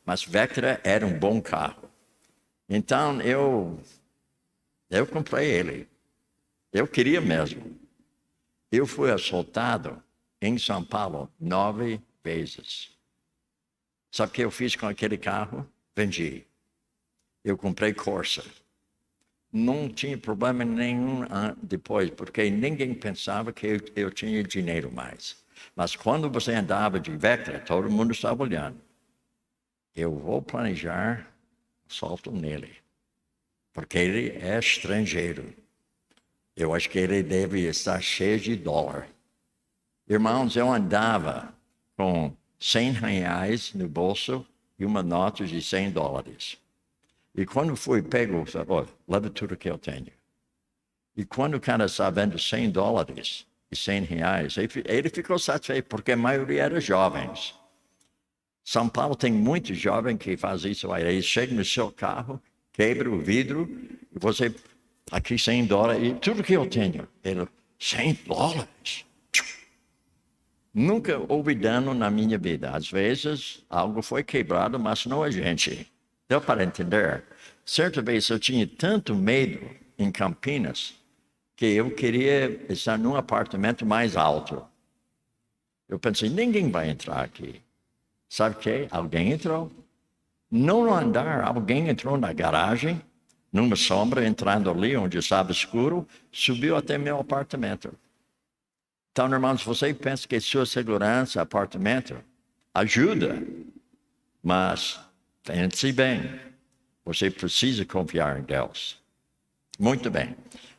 mas Vectra era um bom carro. Então, eu comprei ele. Eu queria mesmo. Eu fui assaltado em São Paulo 9 vezes. Sabe o que eu fiz com aquele carro? Vendi. Eu comprei Corsa. Não tinha problema nenhum depois, porque ninguém pensava que eu tinha dinheiro mais. Mas quando você andava de Vectra, todo mundo estava olhando. Eu vou planejar assalto nele, porque ele é estrangeiro. Eu acho que ele deve estar cheio de dólar. Irmãos, eu andava com R$ 100 no bolso e uma nota de $100. E quando fui pego, olha, leva tudo que eu tenho. E quando o cara está vendo $100 e R$ 100, ele ficou satisfeito, porque a maioria era jovens. São Paulo tem muitos jovens que fazem isso aí. Eles chegam no seu carro, quebram o vidro, e você, aqui $100, e tudo que eu tenho. Ele, $100? Nunca houve dano na minha vida. Às vezes, algo foi quebrado, mas não a gente. Deu para entender? Certa vez eu tinha tanto medo em Campinas que eu queria estar num apartamento mais alto. Eu pensei, ninguém vai entrar aqui. Sabe o que? Alguém entrou. Não no andar, alguém entrou na garagem, numa sombra, entrando ali onde estava escuro, subiu até meu apartamento. Então, irmãos, você pensa que sua segurança, apartamento, ajuda, mas pense bem, você precisa confiar em Deus. Muito bem.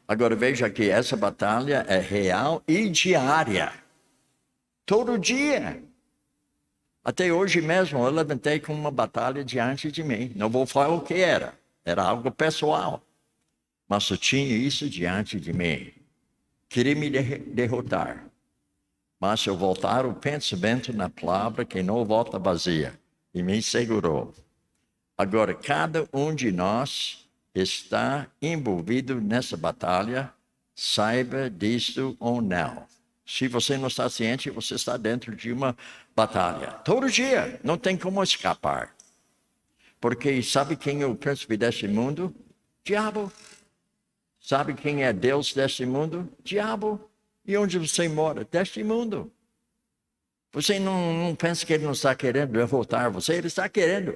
Agora veja que essa batalha é real e diária. Todo dia. Até hoje mesmo eu levantei com uma batalha diante de mim. Não vou falar o que era. Era algo pessoal. Mas eu tinha isso diante de mim. Queria me derrotar. Mas eu voltar o pensamento na palavra que não volta vazia. E me segurou. Agora, cada um de nós está envolvido nessa batalha, saiba disso ou não. Se você não está ciente, você está dentro de uma batalha. Todo dia, não tem como escapar. Porque sabe quem é o príncipe deste mundo? Diabo. Sabe quem é Deus deste mundo? Diabo. E onde você mora? Deste mundo. Você não pensa que ele não está querendo derrotar você, ele está querendo.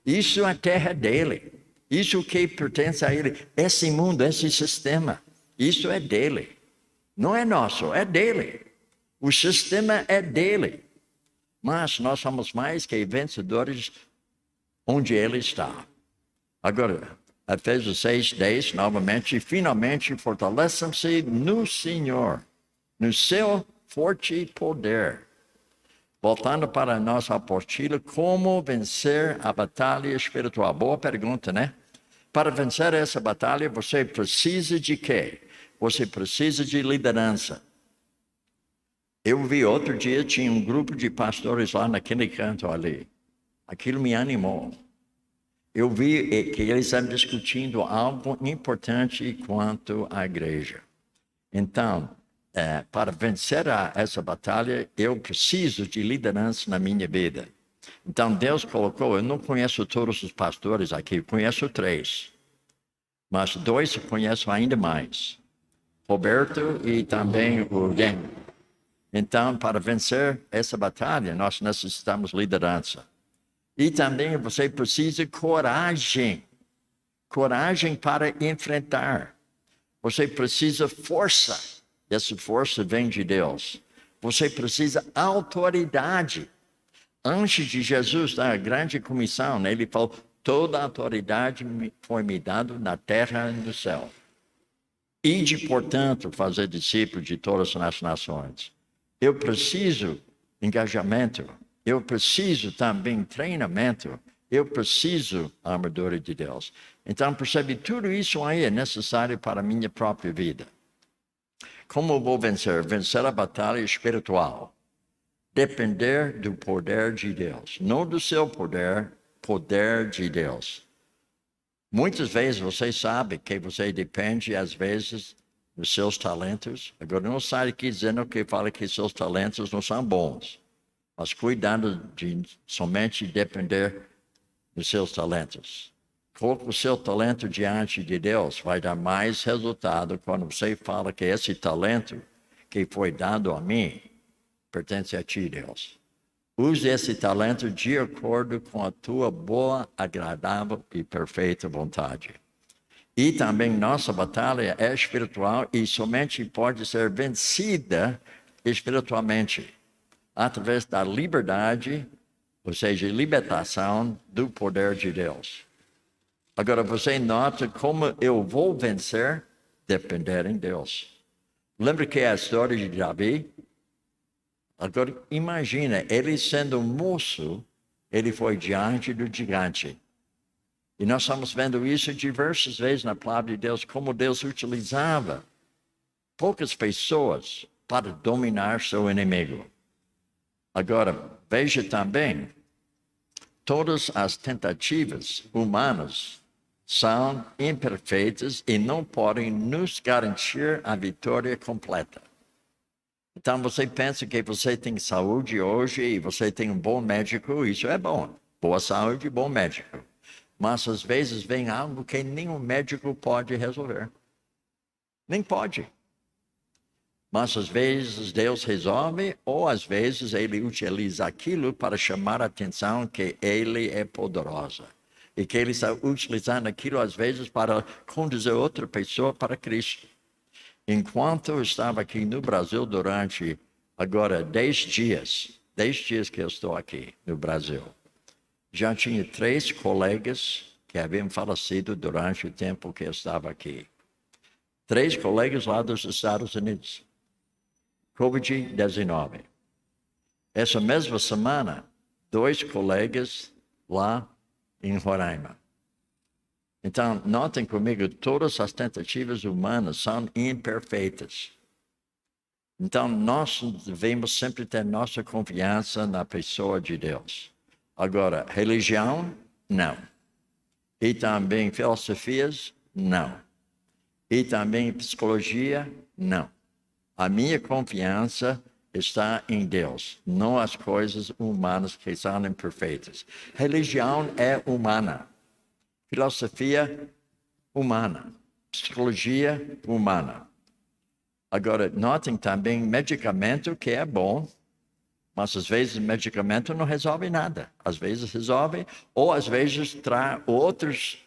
Isso é a terra dele. Isso que pertence a ele. Esse mundo, esse sistema, isso é dele. Não é nosso, é dele. O sistema é dele. Mas nós somos mais que vencedores onde ele está. Agora, Efésios 6:10, novamente, finalmente fortaleçam-se no Senhor, no seu forte poder. Voltando para a nossa apostila, como vencer a batalha espiritual? Boa pergunta, né? Para vencer essa batalha, você precisa de quê? Você precisa de liderança. Eu vi outro dia, tinha um grupo de pastores lá naquele canto ali. Aquilo me animou. Eu vi que eles estavam discutindo algo importante quanto à igreja. Então, para vencer essa batalha, eu preciso de liderança na minha vida. Então, Deus colocou, eu não conheço todos os pastores aqui, conheço 3. Mas 2 eu conheço ainda mais. Roberto e também o Guilherme. Então, para vencer essa batalha, nós necessitamos liderança. E também você precisa de coragem. Coragem para enfrentar. Você precisa de força. Essa força vem de Deus. Você precisa de autoridade. Antes de Jesus dar a grande comissão, ele falou, toda a autoridade foi me dada na terra e no céu. Ide, portanto, fazer discípulos de todas as nações. Eu preciso de engajamento. Eu preciso também de treinamento. Eu preciso da armadura de Deus. Então, percebe, tudo isso aí é necessário para a minha própria vida. Como eu vou vencer? Vencer a batalha espiritual. Depender do poder de Deus. Não do seu poder, poder de Deus. Muitas vezes você sabe que você depende, às vezes, dos seus talentos. Agora, não sai aqui dizendo que fala que seus talentos não são bons. Mas cuidado de somente depender dos seus talentos. Coloque o seu talento diante de Deus, vai dar mais resultado quando você fala que esse talento que foi dado a mim pertence a ti, Deus. Use esse talento de acordo com a tua boa, agradável e perfeita vontade. E também nossa batalha é espiritual e somente pode ser vencida espiritualmente, através da liberdade, ou seja, libertação do poder de Deus. Agora, você nota como eu vou vencer? Depender em Deus. Lembra que é a história de Davi? Agora, imagina, ele sendo moço, ele foi diante do gigante. E nós estamos vendo isso diversas vezes na palavra de Deus, como Deus utilizava poucas pessoas para dominar seu inimigo. Agora, veja também, todas as tentativas humanas são imperfeitas e não podem nos garantir a vitória completa. Então, você pensa que você tem saúde hoje e você tem um bom médico, isso é bom. Boa saúde, bom médico. Mas, às vezes, vem algo que nenhum médico pode resolver. Nem pode. Mas, às vezes, Deus resolve, ou, às vezes, Ele utiliza aquilo para chamar a atenção que Ele é poderoso. E que Ele está utilizando aquilo, às vezes, para conduzir outra pessoa para Cristo. Enquanto eu estava aqui no Brasil durante, agora, 10 dias que eu estou aqui no Brasil, já tinha 3 colegas que haviam falecido durante o tempo que eu estava aqui. 3 colegas lá dos Estados Unidos. Covid-19. Essa mesma semana, 2 colegas lá em Roraima. Então, notem comigo, todas as tentativas humanas são imperfeitas. Então, nós devemos sempre ter nossa confiança na pessoa de Deus. Agora, religião, não. E também filosofias, não. E também psicologia, não. A minha confiança está em Deus, não as coisas humanas que são imperfeitas. Religião é humana. Filosofia humana, psicologia humana. Agora, notem também medicamento que é bom, mas às vezes medicamento não resolve nada. Às vezes resolve, ou às vezes traz outras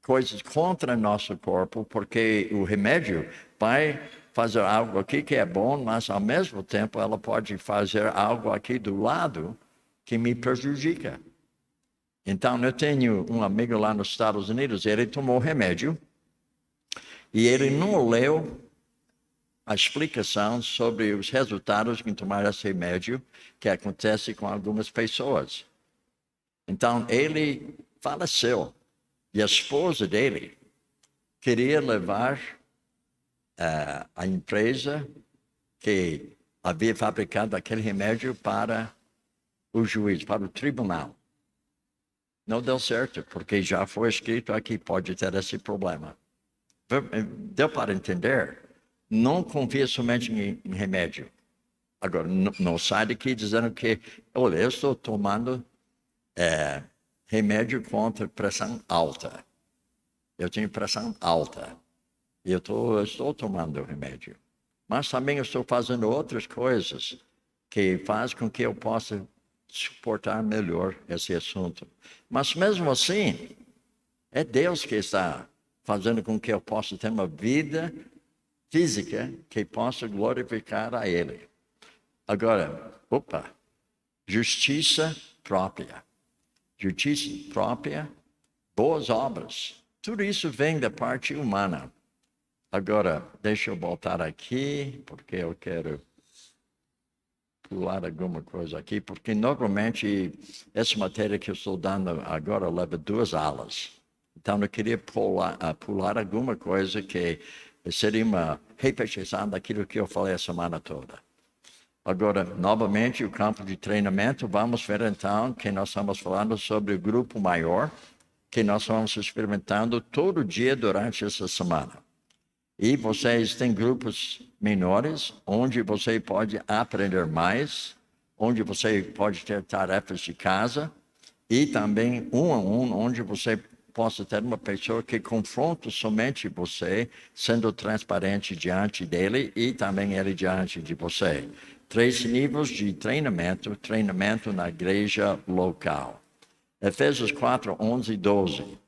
coisas contra nosso corpo, porque o remédio vai fazer algo aqui que é bom, mas ao mesmo tempo ela pode fazer algo aqui do lado que me prejudica. Então, eu tenho um amigo lá nos Estados Unidos, ele tomou remédio e ele não leu a explicação sobre os resultados em tomar esse remédio que acontece com algumas pessoas. Então, ele faleceu e a esposa dele queria levar a empresa que havia fabricado aquele remédio para o juiz, para o tribunal. Não deu certo, porque já foi escrito aqui, pode ter esse problema. Deu para entender? Não confia somente em remédio. Agora, não sai daqui dizendo que, olha, eu estou tomando remédio contra pressão alta. Eu tenho pressão alta. E eu estou tomando remédio. Mas também eu estou fazendo outras coisas que fazem com que eu possa suportar melhor esse assunto. Mas mesmo assim, é Deus que está fazendo com que eu possa ter uma vida física que possa glorificar a Ele. Agora, justiça própria. Justiça própria, boas obras. Tudo isso vem da parte humana. Agora, deixa eu voltar aqui, porque eu quero pular alguma coisa aqui, porque normalmente essa matéria que eu estou dando agora leva 2 aulas. Então eu queria pular alguma coisa que seria uma repetição daquilo que eu falei a semana toda. Agora, novamente, o campo de treinamento, vamos ver então que nós estamos falando sobre o grupo maior, que nós vamos experimentando todo dia durante essa semana. E vocês têm grupos menores, onde você pode aprender mais, onde você pode ter tarefas de casa, e também um a um, onde você possa ter uma pessoa que confronta somente você, sendo transparente diante dele e também ele diante de você. 3 níveis de treinamento na igreja local. Efésios 4, 11 e 12.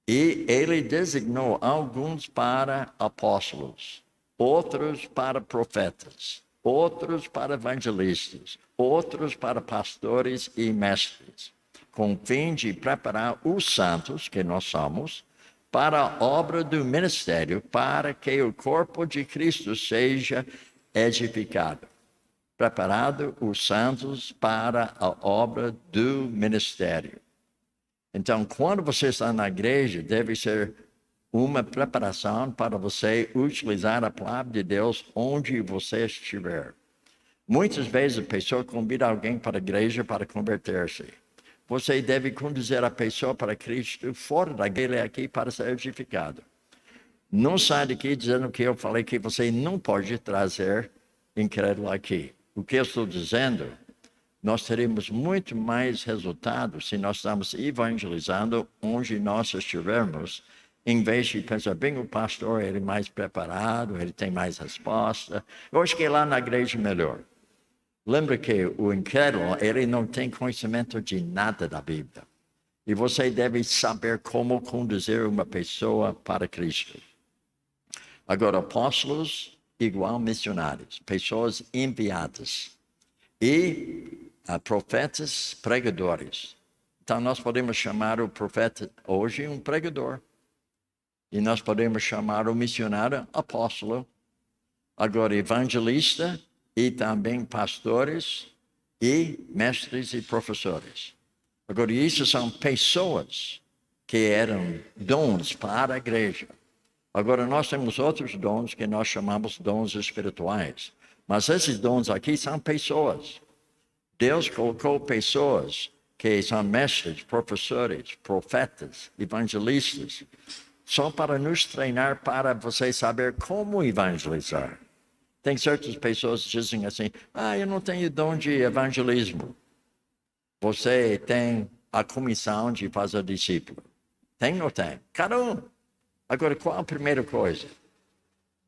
E ele designou alguns para apóstolos, outros para profetas, outros para evangelistas, outros para pastores e mestres, com o fim de preparar os santos, que nós somos, para a obra do ministério, para que o corpo de Cristo seja edificado. preparando os santos para a obra do ministério. Então, quando você está na igreja, deve ser uma preparação para você utilizar a palavra de Deus onde você estiver. Muitas vezes a pessoa convida alguém para a igreja para converter-se. Você deve conduzir a pessoa para Cristo fora da igreja aqui para ser edificado. Não sai daqui dizendo que eu falei que você não pode trazer incrédulo aqui. O que eu estou dizendo, nós teremos muito mais resultados se nós estamos evangelizando onde nós estivermos, em vez de pensar, bem, o pastor ele é mais preparado, ele tem mais resposta. Eu acho que lá na igreja é melhor. Lembra que o incrédulo, ele não tem conhecimento de nada da Bíblia. E você deve saber como conduzir uma pessoa para Cristo. Agora, apóstolos, igual missionários, pessoas enviadas. E profetas, pregadores. Então, nós podemos chamar o profeta hoje um pregador. E nós podemos chamar o missionário apóstolo. Agora, evangelista e também pastores e mestres e professores. Agora, isso são pessoas que eram dons para a igreja. Agora, nós temos outros dons que nós chamamos dons espirituais. Mas esses dons aqui são pessoas. Deus colocou pessoas que são mestres, professores, profetas, evangelistas, só para nos treinar para você saber como evangelizar. Tem certas pessoas que dizem assim, eu não tenho dom de evangelismo. Você tem a comissão de fazer discípulo. Tem ou não tem? Cada um. Agora, qual a primeira coisa?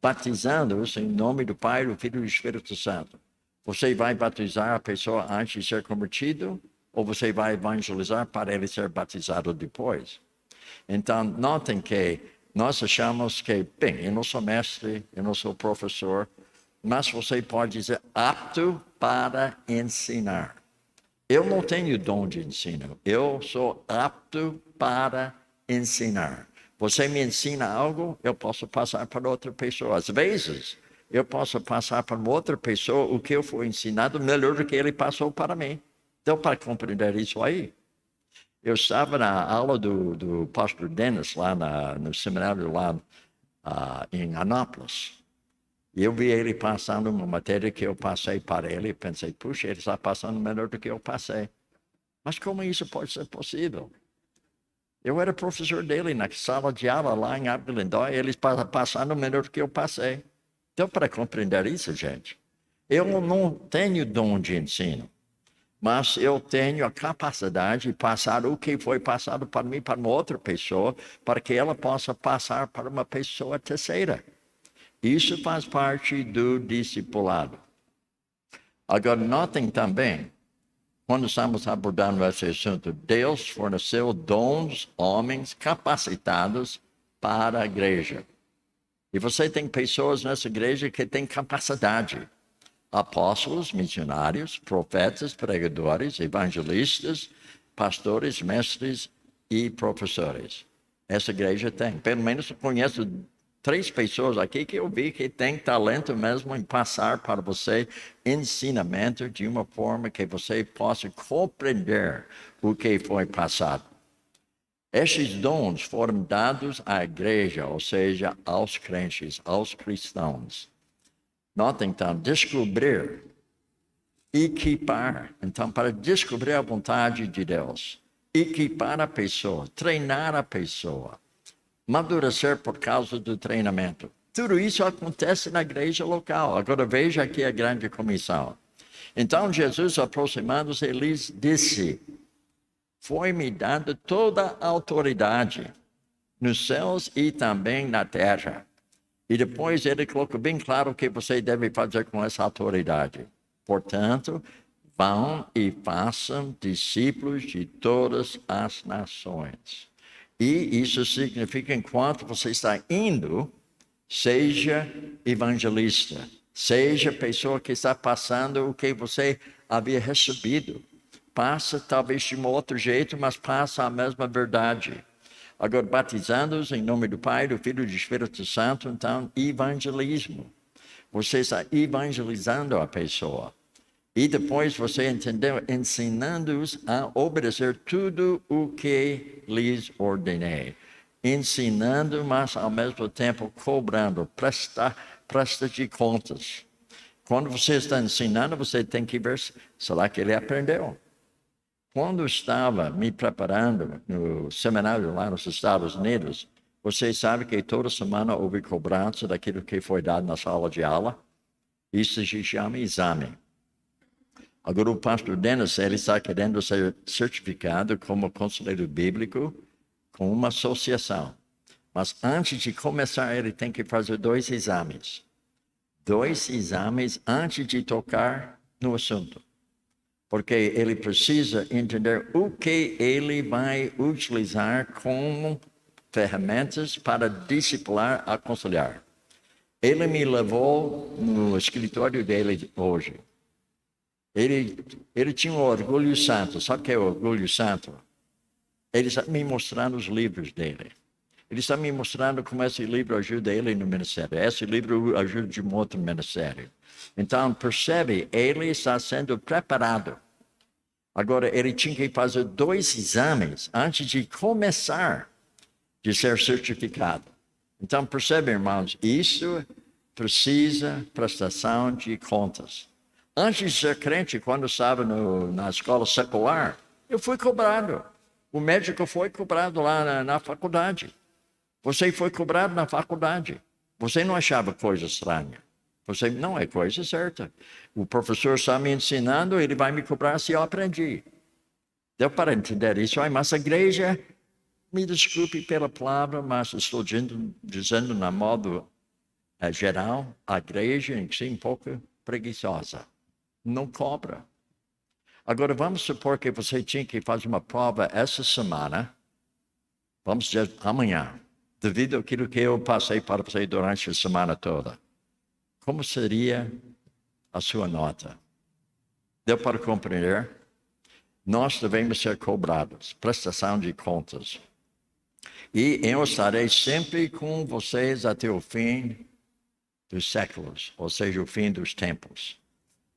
Batizando-os em nome do Pai, do Filho e do Espírito Santo. Você vai batizar a pessoa antes de ser convertido? Ou você vai evangelizar para ele ser batizado depois? Então, notem que nós achamos que, bem, eu não sou mestre, eu não sou professor, mas você pode dizer apto para ensinar. Eu não tenho dom de ensino, eu sou apto para ensinar. Você me ensina algo, eu posso passar para outra pessoa. Às vezes, eu posso passar para outra pessoa o que eu fui ensinado melhor do que ele passou para mim. Então, para compreender isso aí, eu estava na aula do pastor Dennis, lá no seminário lá em Anápolis. E eu vi ele passando uma matéria que eu passei para ele e pensei, puxa, ele está passando melhor do que eu passei. Mas como isso pode ser possível? Eu era professor dele na sala de aula lá em Abelindóia, ele está passando melhor do que eu passei. Então, para compreender isso, gente, eu não tenho dom de ensino, mas eu tenho a capacidade de passar o que foi passado para mim para uma outra pessoa, para que ela possa passar para uma pessoa terceira. Isso faz parte do discipulado. Agora, notem também, quando estamos abordando esse assunto, Deus forneceu dons, homens capacitados para a igreja. E você tem pessoas nessa igreja que têm capacidade. Apóstolos, missionários, profetas, pregadores, evangelistas, pastores, mestres e professores. Essa igreja tem. Pelo menos eu conheço 3 pessoas aqui que eu vi que têm talento mesmo em passar para você ensinamento de uma forma que você possa compreender o que foi passado. Estes dons foram dados à igreja, ou seja, aos crentes, aos cristãos. Notem, então, descobrir, equipar. Então, para descobrir a vontade de Deus, equipar a pessoa, treinar a pessoa, amadurecer por causa do treinamento. Tudo isso acontece na igreja local. Agora veja aqui a grande comissão. Então, Jesus, aproximando-se, lhes disse, foi-me dada toda a autoridade nos céus e também na terra. E depois ele colocou bem claro o que você deve fazer com essa autoridade. Portanto, vão e façam discípulos de todas as nações. E isso significa, enquanto você está indo, seja evangelista, seja pessoa que está passando o que você havia recebido. Passa talvez de um outro jeito, mas passa a mesma verdade. Agora, batizando-os em nome do Pai, do Filho e do Espírito Santo, então, evangelismo. Você está evangelizando a pessoa. E depois você entendeu, ensinando-os a obedecer tudo o que lhes ordenei. Ensinando, mas ao mesmo tempo cobrando, presta de contas. Quando você está ensinando, você tem que ver, será que ele aprendeu? Quando estava me preparando no seminário lá nos Estados Unidos, você sabe que toda semana houve cobrança daquilo que foi dado na sala de aula. Isso se chama exame. Agora o pastor Dennis, ele está querendo ser certificado como conselheiro bíblico com uma associação. Mas antes de começar, ele tem que fazer 2 exames. 2 exames antes de tocar no assunto. Porque ele precisa entender o que ele vai utilizar como ferramentas para disciplinar, aconselhar. Ele me levou no escritório dele hoje. Ele tinha um orgulho santo. Sabe o que é orgulho santo? Ele está me mostrando os livros dele. Ele está me mostrando como esse livro ajuda ele no ministério. Esse livro ajuda de um outro ministério. Então, percebe, ele está sendo preparado. Agora, ele tinha que fazer 2 exames antes de começar de ser certificado. Então, percebe, irmãos, isso precisa prestação de contas. Antes de ser crente, quando estava na escola secular, eu fui cobrado. O médico foi cobrado lá na faculdade. Você foi cobrado na faculdade. Você não achava coisa estranha. Você não é coisa certa. O professor está me ensinando, ele vai me cobrar se eu aprendi. Deu para entender isso? Mas a igreja, me desculpe pela palavra, mas estou dizendo na modo geral, a igreja em si um pouco preguiçosa. Não cobra. Agora, vamos supor que você tinha que fazer uma prova essa semana, vamos dizer amanhã, devido àquilo que eu passei para você durante a semana toda. Como seria a sua nota? Deu para compreender? Nós devemos ser cobrados, prestação de contas. E eu estarei sempre com vocês até o fim dos séculos, ou seja, o fim dos tempos.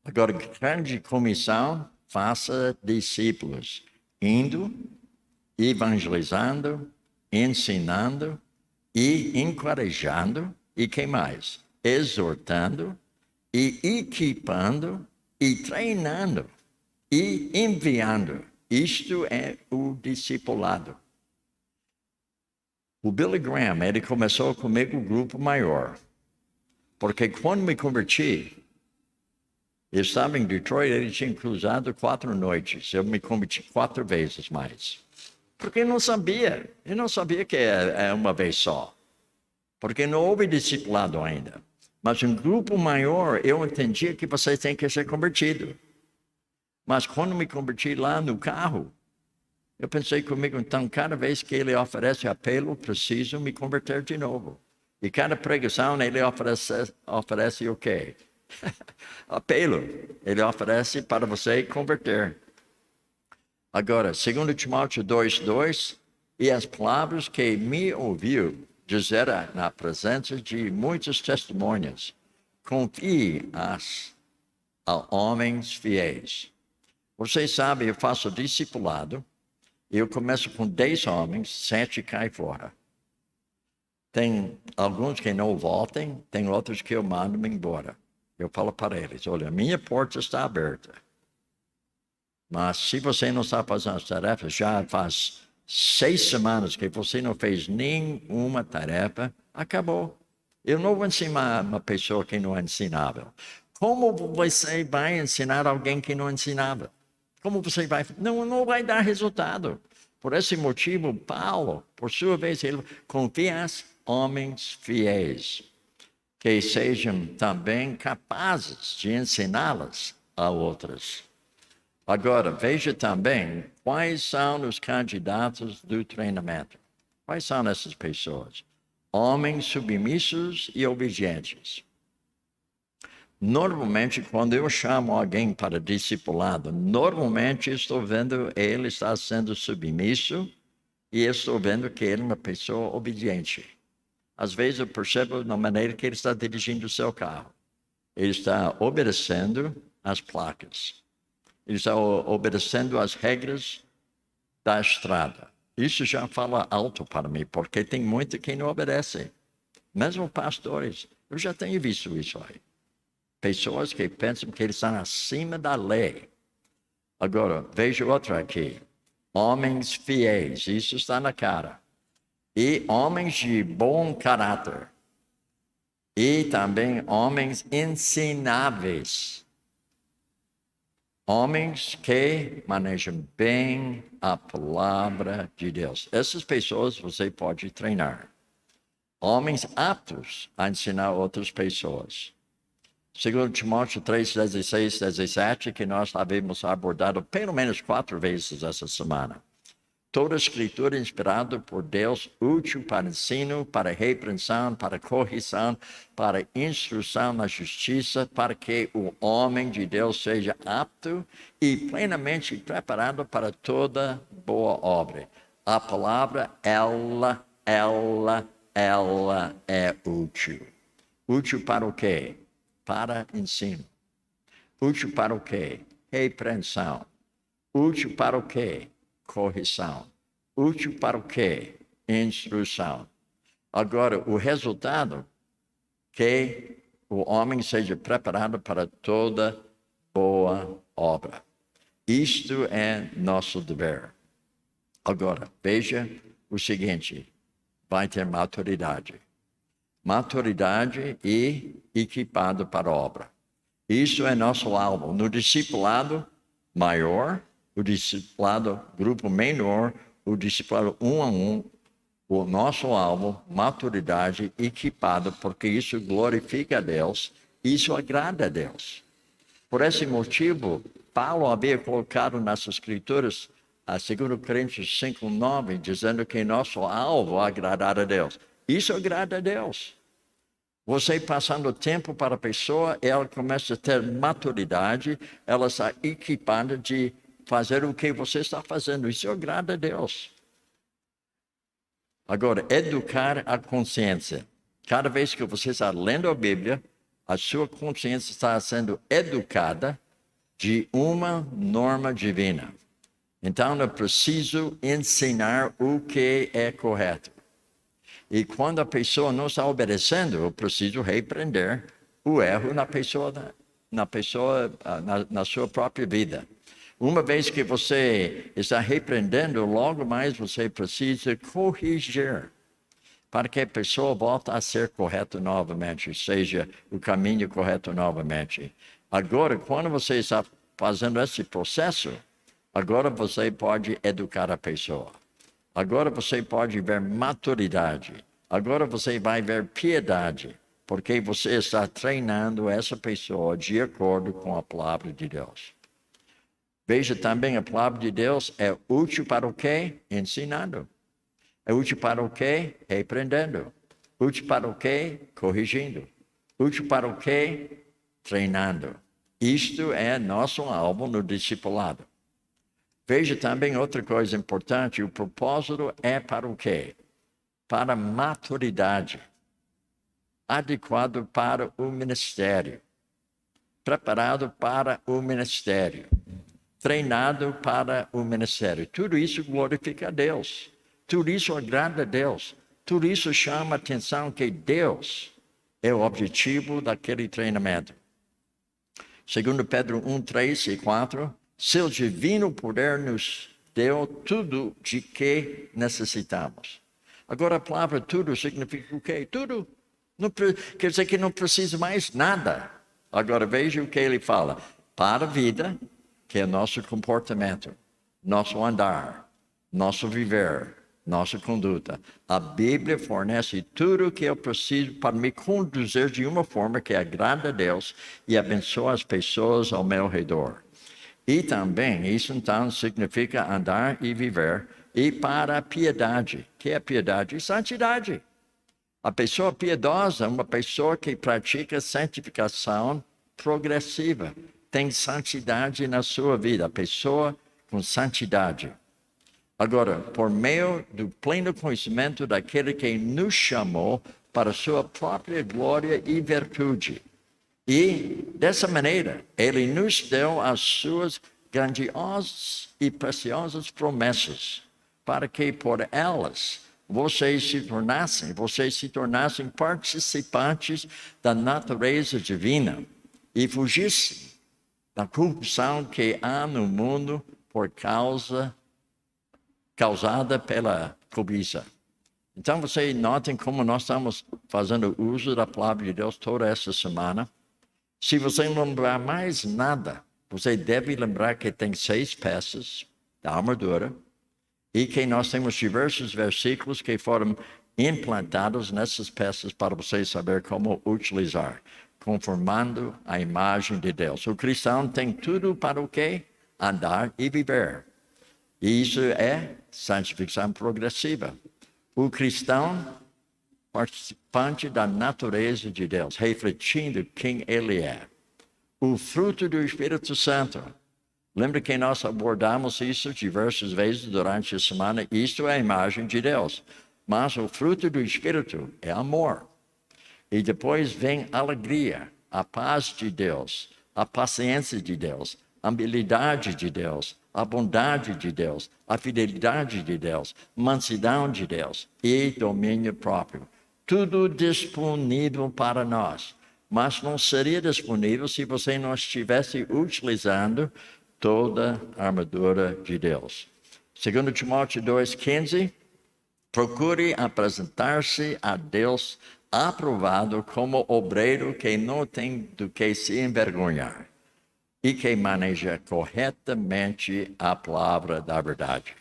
Agora, grande comissão, faça discípulos, indo, evangelizando, ensinando e encorajando, e quem mais? Exortando e equipando e treinando e enviando. Isto é o discipulado. O Billy Graham, ele começou comigo um grupo maior, porque quando me converti, eu estava em Detroit, ele tinha cruzado 4 noites. Eu me converti 4 vezes mais. Porque eu não sabia que é uma vez só. Porque não houve discipulado ainda. Mas um grupo maior, eu entendia que você tem que ser convertido. Mas quando me converti lá no carro, eu pensei comigo, então cada vez que ele oferece apelo, preciso me converter de novo. E cada pregação ele oferece o quê? Apelo. Ele oferece para você converter. Agora, 2 Timóteo 2:2, e as palavras que me ouviu dizer na presença de muitas testemunhas, confie-as a homens fiéis. Vocês sabem, eu faço discipulado, eu começo com 10 homens, 7 caem fora. Tem alguns que não voltem, tem outros que eu mando embora. Eu falo para eles, olha, minha porta está aberta. Mas se você não está fazendo as tarefas, já faz 6 semanas que você não fez nenhuma tarefa, acabou. Eu não vou ensinar uma pessoa que não é ensinável. Como você vai ensinar alguém que não é ensinável? Como você vai? Não vai dar resultado. Por esse motivo, Paulo, por sua vez, ele confia aos homens fiéis, que sejam também capazes de ensiná-las a outras. Agora, veja também quais são os candidatos do treinamento. Quais são essas pessoas? Homens submissos e obedientes. Normalmente, quando eu chamo alguém para discipulado, normalmente estou vendo ele está sendo submisso e estou vendo que ele é uma pessoa obediente. Às vezes eu percebo na maneira que ele está dirigindo o seu carro. Ele está obedecendo as placas. Eles estão obedecendo as regras da estrada. Isso já fala alto para mim, porque tem muito que não obedece. Mesmo pastores, eu já tenho visto isso aí. Pessoas que pensam que eles estão acima da lei. Agora, veja outra aqui. Homens fiéis, isso está na cara. E homens de bom caráter. E também homens ensináveis. Homens que manejam bem a palavra de Deus. Essas pessoas você pode treinar. Homens aptos a ensinar outras pessoas. Segundo Timóteo 3, 16, 17, que nós havíamos abordado pelo menos 4 vezes essa semana. Toda a escritura inspirada por Deus, útil para ensino, para repreensão, para correção, para instrução na justiça, para que o homem de Deus seja apto e plenamente preparado para toda boa obra. A palavra, ela é útil. Útil para o quê? Para ensino. Útil para o quê? Repreensão. Útil para o quê? Correção. Útil para o quê? Instrução. Agora, o resultado, que o homem seja preparado para toda boa obra. Isto é nosso dever. Agora, veja o seguinte, vai ter maturidade. Maturidade e equipado para a obra. Isso é nosso alvo. No discipulado maior, o discipulado grupo menor, o discipulado 1 a 1, o nosso alvo, maturidade equipado, porque isso glorifica a Deus, isso agrada a Deus. Por esse motivo, Paulo havia colocado nas Escrituras, a 2 Coríntios 5:9, dizendo que nosso alvo é agradar a Deus. Isso agrada a Deus. Você passando tempo para a pessoa, ela começa a ter maturidade, ela está equipada de fazer o que você está fazendo. Isso agrada a Deus. Agora, educar a consciência. Cada vez que você está lendo a Bíblia, a sua consciência está sendo educada de uma norma divina. Então, eu preciso ensinar o que é correto. E quando a pessoa não está obedecendo, eu preciso repreender o erro na sua própria vida. Uma vez que você está repreendendo, logo mais você precisa corrigir para que a pessoa volte a ser correta novamente, seja o caminho correto novamente. Agora, quando você está fazendo esse processo, agora você pode educar a pessoa. Agora você pode ver maturidade. Agora você vai ver piedade, porque você está treinando essa pessoa de acordo com a palavra de Deus. Veja também, a palavra de Deus é útil para o quê? Ensinando. É útil para o quê? Repreendendo. Útil para o quê? Corrigindo. Útil para o quê? Treinando. Isto é nosso alvo no discipulado. Veja também outra coisa importante, o propósito é para o quê? Para maturidade, adequado para o ministério, preparado para o ministério, treinado para o ministério. Tudo isso glorifica a Deus, tudo isso agrada a Deus, tudo isso chama a atenção que Deus é o objetivo daquele treinamento. Segundo Pedro 1, 3 e 4, seu divino poder nos deu tudo de que necessitamos. Agora a palavra tudo significa o quê? Tudo. Não, quer dizer que não precisa mais nada. Agora veja o que ele fala. Para a vida, que é nosso comportamento, nosso andar, nosso viver, nossa conduta. A Bíblia fornece tudo o que eu preciso para me conduzir de uma forma que agrada a Deus e abençoa as pessoas ao meu redor. E também, isso então significa andar e viver, e para a piedade. Que é piedade? Santidade. A pessoa piedosa é uma pessoa que pratica santificação progressiva. Tem santidade na sua vida, a pessoa com santidade. Agora, por meio do pleno conhecimento daquele que nos chamou para a sua própria glória e virtude. E, dessa maneira, ele nos deu as suas grandiosas e preciosas promessas, para que por elas vocês se tornassem participantes da natureza divina e fugissem da corrupção que há no mundo causada pela cobiça. Então, vocês notem como nós estamos fazendo uso da palavra de Deus toda essa semana. Se você não lembrar mais nada, você deve lembrar que tem 6 peças da armadura e que nós temos diversos versículos que foram implantados nessas peças para você saber como utilizar, conformando a imagem de Deus. O cristão tem tudo para o quê? Andar e viver. E isso é santificação progressiva. O cristão, participante da natureza de Deus, refletindo quem Ele é. O fruto do Espírito Santo. Lembra que nós abordamos isso diversas vezes durante a semana? Isto é a imagem de Deus. Mas o fruto do Espírito é amor. E depois vem a alegria, a paz de Deus, a paciência de Deus, a habilidade de Deus, a bondade de Deus, a fidelidade de Deus, mansidão de Deus e domínio próprio. Tudo disponível para nós. Mas não seria disponível se você não estivesse utilizando toda a armadura de Deus. 2 Timóteo 2,15, procure apresentar-se a Deus aprovado como obreiro que não tem do que se envergonhar e que maneja corretamente a palavra da verdade.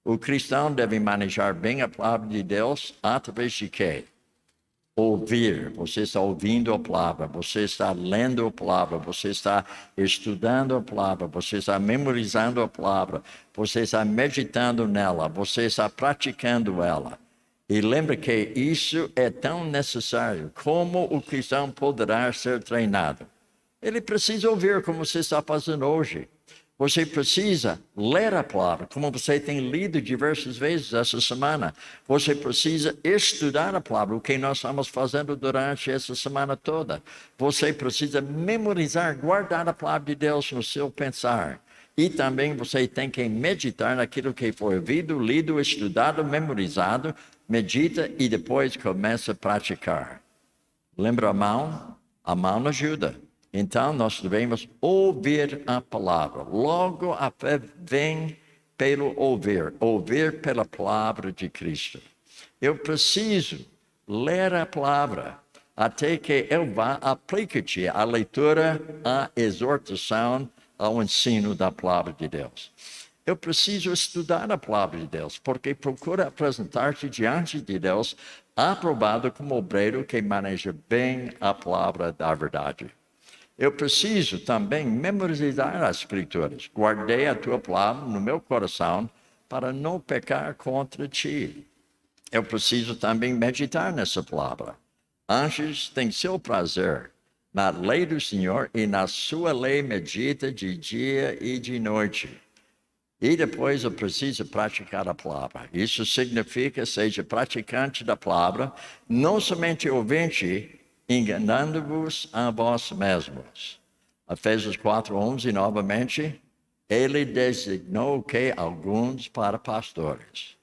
O cristão deve manejar bem a palavra de Deus através de quê? Ouvir, você está ouvindo a palavra, você está lendo a palavra, você está estudando a palavra, você está memorizando a palavra, você está meditando nela, você está praticando ela. E lembre que isso é tão necessário. Como o cristão poderá ser treinado? Ele precisa ouvir como você está fazendo hoje. Você precisa ler a palavra, como você tem lido diversas vezes essa semana. Você precisa estudar a palavra, o que nós estamos fazendo durante essa semana toda. Você precisa memorizar, guardar a palavra de Deus no seu pensar. E também você tem que meditar naquilo que foi ouvido, lido, estudado, memorizado. Medita e depois começa a praticar. Lembra a mão? A mão nos ajuda. Então, nós devemos ouvir a palavra. Logo, a fé vem pelo ouvir pela palavra de Cristo. Eu preciso ler a palavra até que eu vá aplicar-te a leitura, a exortação, ao ensino da palavra de Deus. Eu preciso estudar a palavra de Deus, porque procura apresentar-te diante de Deus aprovado como obreiro que maneja bem a palavra da verdade. Eu preciso também memorizar as Escrituras. Guardei a tua palavra no meu coração para não pecar contra ti. Eu preciso também meditar nessa palavra. Antes tem seu prazer na lei do Senhor e na sua lei medita de dia e de noite. E depois eu preciso praticar a palavra. Isso significa seja praticante da palavra, não somente ouvinte, enganando-vos a vós mesmos. Efésios 4:11, novamente, ele designou que alguns para pastores,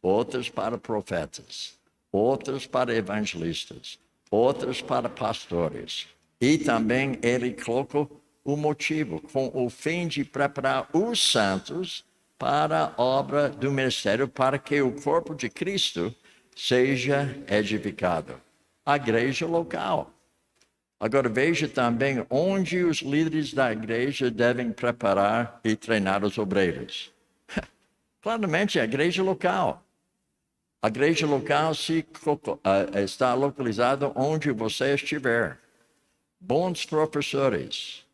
outros para profetas, outros para evangelistas, outros para pastores. E também ele colocou o motivo, com o fim de preparar os santos para a obra do ministério, para que o corpo de Cristo seja edificado. A igreja local. Agora veja também onde os líderes da igreja devem preparar e treinar os obreiros. Claramente, a igreja local. A igreja local está localizada onde você estiver. Bons professores,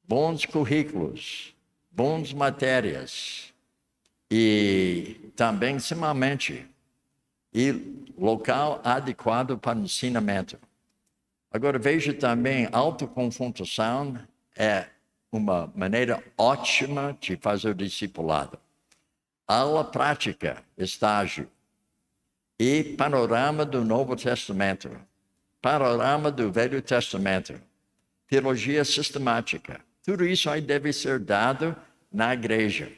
bons currículos, bons matérias e também, simplesmente, e local adequado para o ensinamento. Agora, veja também, autoconfrontação é uma maneira ótima de fazer o discipulado. Aula prática, estágio. E panorama do Novo Testamento. Panorama do Velho Testamento. teologia sistemática. Tudo isso aí deve ser dado na igreja.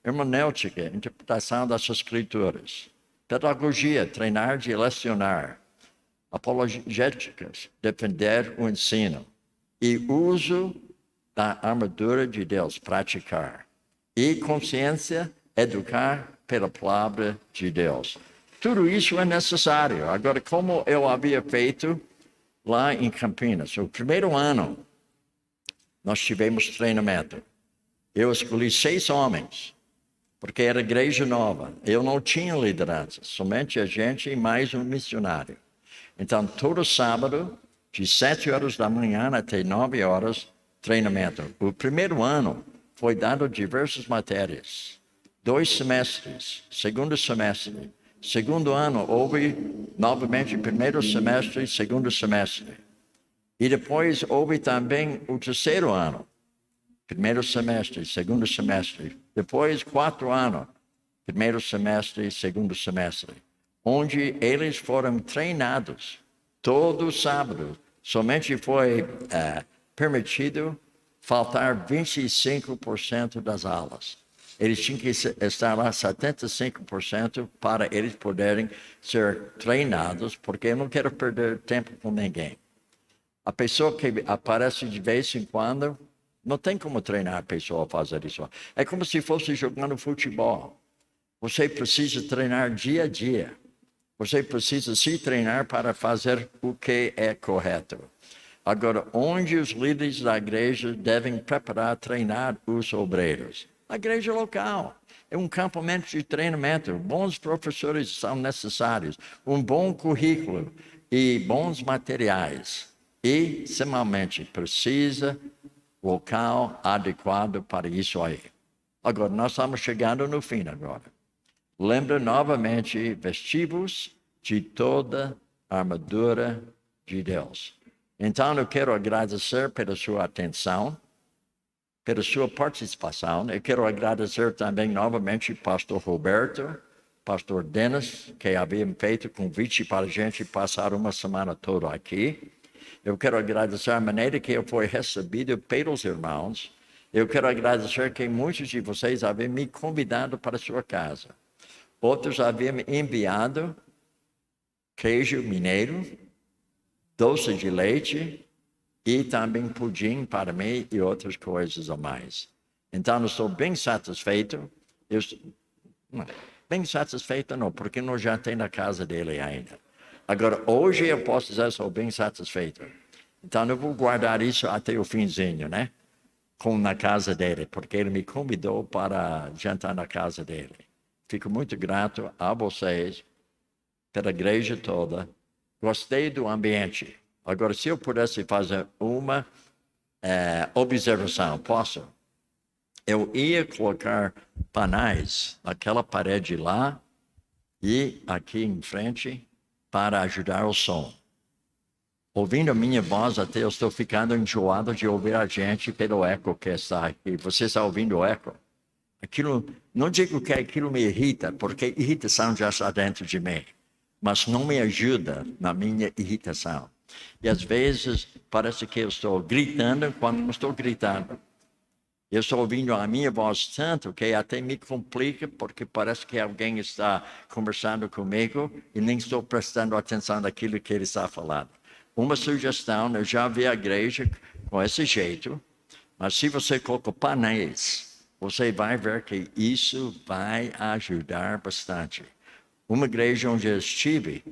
Hermenêutica, interpretação das escrituras. Pedagogia, treinar de lecionar. Apologéticas, defender o ensino. E uso da armadura de Deus, praticar. E consciência, educar pela palavra de Deus. Tudo isso é necessário. Agora, como eu havia feito lá em Campinas, o primeiro ano, nós tivemos treinamento. Eu escolhi 6 homens, porque era igreja nova. Eu não tinha liderança, somente a gente e mais um missionário. Então, todo sábado, de 7 horas da manhã até 9 horas, treinamento. O primeiro ano foi dado diversas matérias. 2 semestres, segundo semestre. Segundo ano, houve novamente primeiro semestre e segundo semestre. E depois houve também o terceiro ano. Primeiro semestre, segundo semestre. Depois, 4 anos. Primeiro semestre e segundo semestre. Onde eles foram treinados todo sábado. Somente foi permitido faltar 25% das aulas. Eles tinham que estar lá 75% para eles poderem ser treinados, porque eu não quero perder tempo com ninguém. A pessoa que aparece de vez em quando, não tem como treinar a pessoa a fazer isso. É como se fosse jogando futebol. Você precisa treinar dia a dia. Você precisa se treinar para fazer o que é correto. Agora, onde os líderes da igreja devem preparar, treinar os obreiros? A igreja local. É um campamento de treinamento. Bons professores são necessários. Um bom currículo e bons materiais. E, semanalmente, precisa local adequado para isso aí. Agora, nós estamos chegando no fim agora. Lembra novamente, vestivos de toda a armadura de Deus. Então, eu quero agradecer pela sua atenção, pela sua participação. Eu quero agradecer também novamente ao pastor Roberto, pastor Denis, que haviam feito convite para a gente passar uma semana toda aqui. Eu quero agradecer a maneira que eu fui recebido pelos irmãos. Eu quero agradecer que muitos de vocês haviam me convidado para a sua casa. Outros haviam me enviado queijo mineiro, doce de leite e também pudim para mim e outras coisas a mais. Então, eu estou bem satisfeito. Bem satisfeito não, porque não jantei na casa dele ainda. Agora, hoje eu posso dizer que estou bem satisfeito. Então, eu vou guardar isso até o finzinho, né? Na casa dele, porque ele me convidou para jantar na casa dele. Fico muito grato a vocês, pela igreja toda. Gostei do ambiente. Agora, se eu pudesse fazer uma observação, posso? Eu ia colocar painéis naquela parede lá e aqui em frente para ajudar o som. Ouvindo a minha voz, até eu estou ficando enjoado de ouvir a gente pelo eco que está aqui. Você está ouvindo o eco? Aquilo, não digo que aquilo me irrita, porque irritação já está dentro de mim, mas não me ajuda na minha irritação. E às vezes parece que eu estou gritando quando não estou gritando. Eu estou ouvindo a minha voz tanto que até me complica, porque parece que alguém está conversando comigo e nem estou prestando atenção naquilo que ele está falando. Uma sugestão, eu já vi a igreja com esse jeito, mas se você colocar painéis, você vai ver que isso vai ajudar bastante. Uma igreja onde eu estive,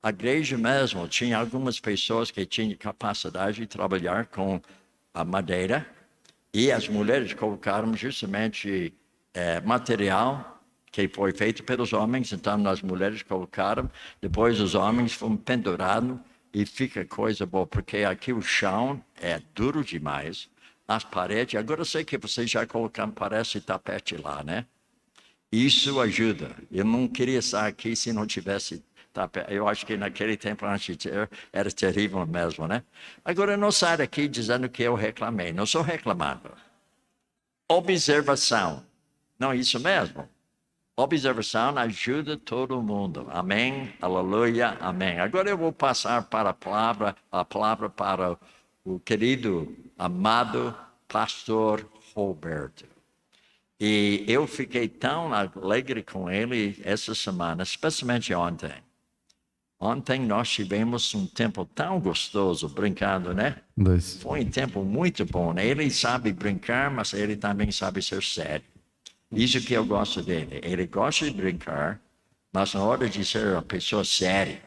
a igreja mesmo tinha algumas pessoas que tinham capacidade de trabalhar com a madeira e as mulheres colocaram justamente material que foi feito pelos homens, então as mulheres colocaram, depois os homens foram pendurados e fica coisa boa, porque aqui o chão é duro demais. As paredes, agora eu sei que vocês já colocaram, parece tapete lá, né? Isso ajuda. Eu não queria estar aqui se não tivesse tapete. Eu acho que naquele tempo antes era terrível mesmo, né? Agora eu não saio daqui dizendo que eu reclamei. Não sou reclamando. Observação. Não é isso mesmo? Observação ajuda todo mundo. Amém? Aleluia. Amém. Agora eu vou passar para a palavra para o querido, amado pastor Roberto. E eu fiquei tão alegre com ele essa semana, especialmente ontem. Ontem nós tivemos um tempo tão gostoso brincando, né? Foi um tempo muito bom. Ele sabe brincar, mas ele também sabe ser sério. Isso que eu gosto dele. Ele gosta de brincar, mas na hora de ser uma pessoa séria,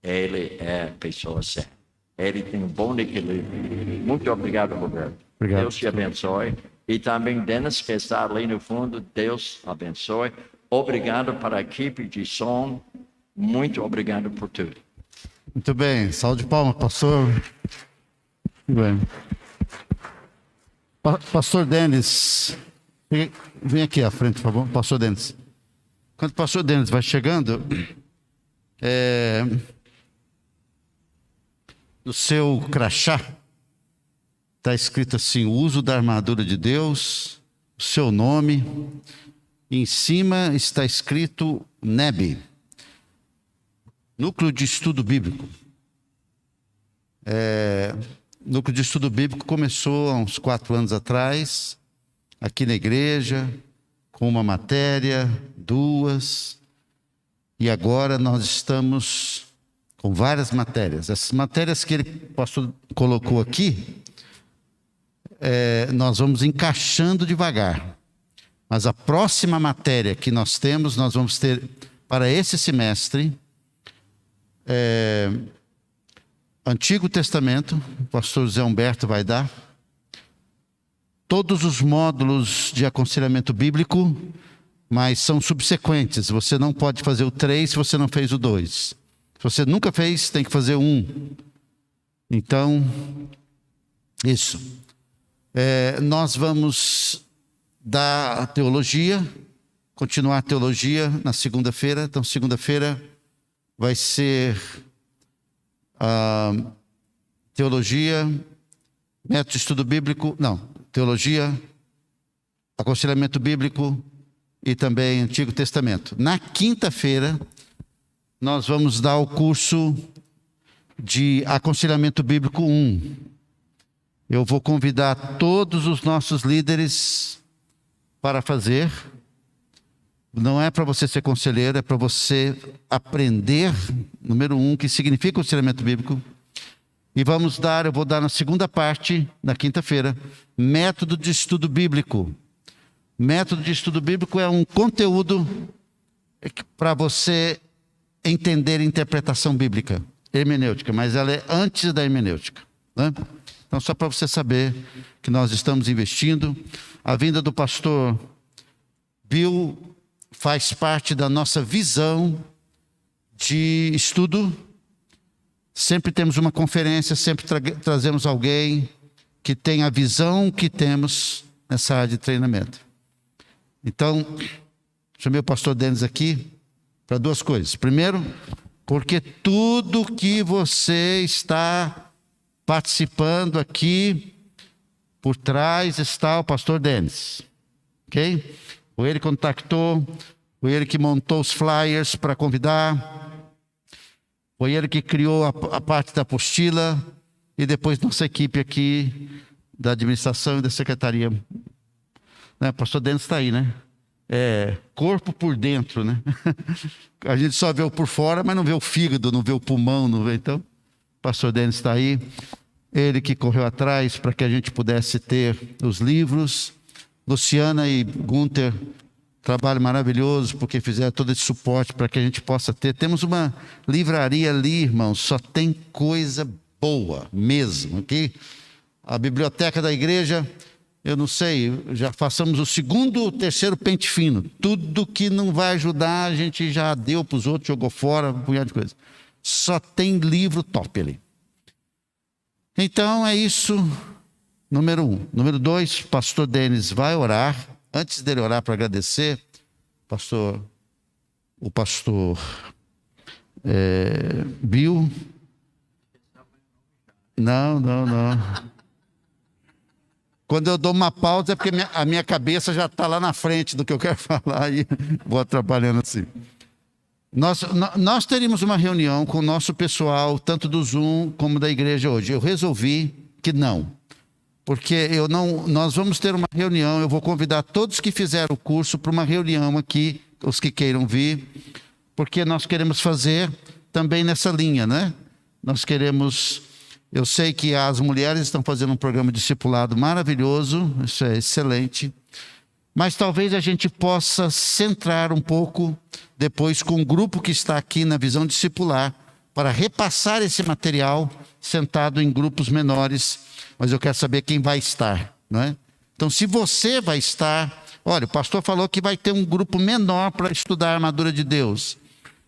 ele é pessoa séria. Ele tem um bom equilíbrio. Muito obrigado, Roberto. Obrigado. Deus te abençoe. E também Dennis, que está ali no fundo, Deus abençoe. Obrigado para a equipe de som. Muito obrigado por tudo. Muito bem. Salve de palmas, pastor. Muito bem. Pastor Denis, vem aqui à frente, por favor. Pastor Denis. Quando o pastor Denis vai chegando, no seu crachá, está escrito assim: o uso da armadura de Deus, o seu nome. E em cima está escrito NEB, Núcleo de Estudo Bíblico. Núcleo de Estudo Bíblico começou há uns 4 anos atrás, aqui na igreja, com uma matéria, 2, e agora nós estamos com várias matérias. Essas matérias que o pastor colocou aqui, nós vamos encaixando devagar. Mas a próxima matéria que nós vamos ter para esse semestre, Antigo Testamento, o pastor José Humberto vai dar. Todos os módulos de aconselhamento bíblico, mas são subsequentes. Você não pode fazer o 3 se você não fez o 2. Se você nunca fez, tem que fazer o 1. Então, isso. Nós vamos dar a teologia, continuar a teologia na segunda-feira. Então, segunda-feira vai ser teologia, método de estudo bíblico, teologia, aconselhamento bíblico e também Antigo Testamento. Na quinta-feira, nós vamos dar o curso de aconselhamento bíblico 1. Eu vou convidar todos os nossos líderes para fazer. Não é para você ser conselheiro, é para você aprender, número 1, que significa aconselhamento bíblico. E eu vou dar na segunda parte, na quinta-feira, método de estudo bíblico. Método de estudo bíblico é um conteúdo para você entender interpretação bíblica, hermenêutica, mas ela é antes da hermenêutica, né? Então, só para você saber que nós estamos investindo. A vinda do pastor Bill faz parte da nossa visão de estudo. Sempre temos uma conferência, sempre trazemos alguém que tem a visão que temos nessa área de treinamento. Então, chamei o pastor Denis aqui para 2 coisas. Primeiro, porque tudo que você está participando aqui, por trás está o pastor Denis. Ok? Foi ele que contactou, foi ele que montou os flyers para convidar, foi ele que criou a parte da apostila, e depois nossa equipe aqui da administração e da secretaria. O pastor Denis está aí, né? Corpo por dentro, né? A gente só vê o por fora, mas não vê o fígado, não vê o pulmão, não vê. Então, o pastor Denis está aí. Ele que correu atrás para que a gente pudesse ter os livros. Luciana e Gunther, trabalho maravilhoso, porque fizeram todo esse suporte para que a gente possa ter. Temos uma livraria ali, irmãos, só tem coisa boa mesmo, ok? A biblioteca da igreja, eu não sei, já passamos o 2º, 3º pente fino. Tudo que não vai ajudar, a gente já deu para os outros, jogou fora, um punhado de coisa. Só tem livro top ali. Então é isso, número 1. Número 2, pastor Denis vai orar. Antes dele orar para agradecer, o pastor Bill. Não. Quando eu dou uma pausa é porque a minha cabeça já está lá na frente do que eu quero falar e vou atrapalhando assim. Nós teríamos uma reunião com o nosso pessoal, tanto do Zoom como da igreja hoje. Eu resolvi que não. Porque nós vamos ter uma reunião, eu vou convidar todos que fizeram o curso para uma reunião aqui, os que queiram vir, porque nós queremos fazer também nessa linha, né? Nós queremos, eu sei que as mulheres estão fazendo um programa de discipulado maravilhoso, isso é excelente, mas talvez a gente possa centrar um pouco depois com o grupo que está aqui na visão discipular, para repassar esse material sentado em grupos menores, mas eu quero saber quem vai estar, não é? Então, se você vai estar, olha, o pastor falou que vai ter um grupo menor para estudar a armadura de Deus.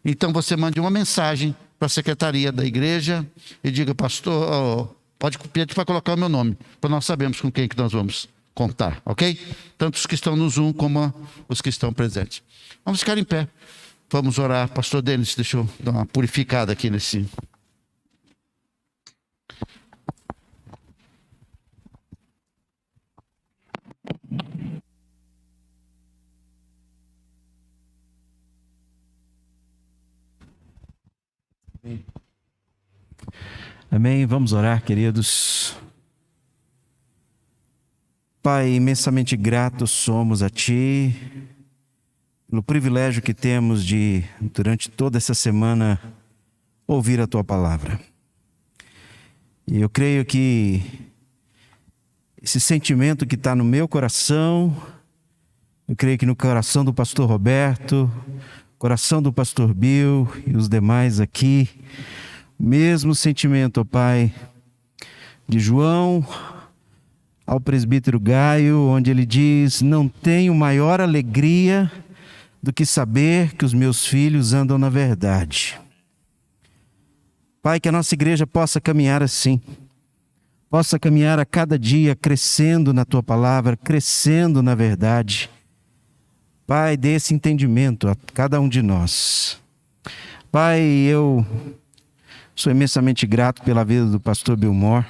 Então, você mande uma mensagem para a secretaria da igreja e diga, pastor, pode pedir para colocar o meu nome, para nós sabermos com quem que nós vamos contar, ok? Tanto os que estão no Zoom como os que estão presentes. Vamos ficar em pé. Vamos orar. Pastor Denis, deixa eu dar uma purificada aqui nesse... Amém. Vamos orar, queridos. Pai, imensamente gratos somos a Ti, pelo privilégio que temos de, durante toda essa semana, ouvir a Tua palavra. E eu creio que esse sentimento que está no meu coração, eu creio que no coração do pastor Roberto, coração do pastor Bill e os demais aqui, mesmo sentimento, ó Pai, de João ao presbítero Gaio, onde ele diz, não tenho maior alegria do que saber que os meus filhos andam na verdade. Pai, que a nossa igreja possa caminhar assim, possa caminhar a cada dia crescendo na Tua palavra, crescendo na verdade. Pai, dê esse entendimento a cada um de nós. Pai, eu sou imensamente grato pela vida do pastor Bilmore,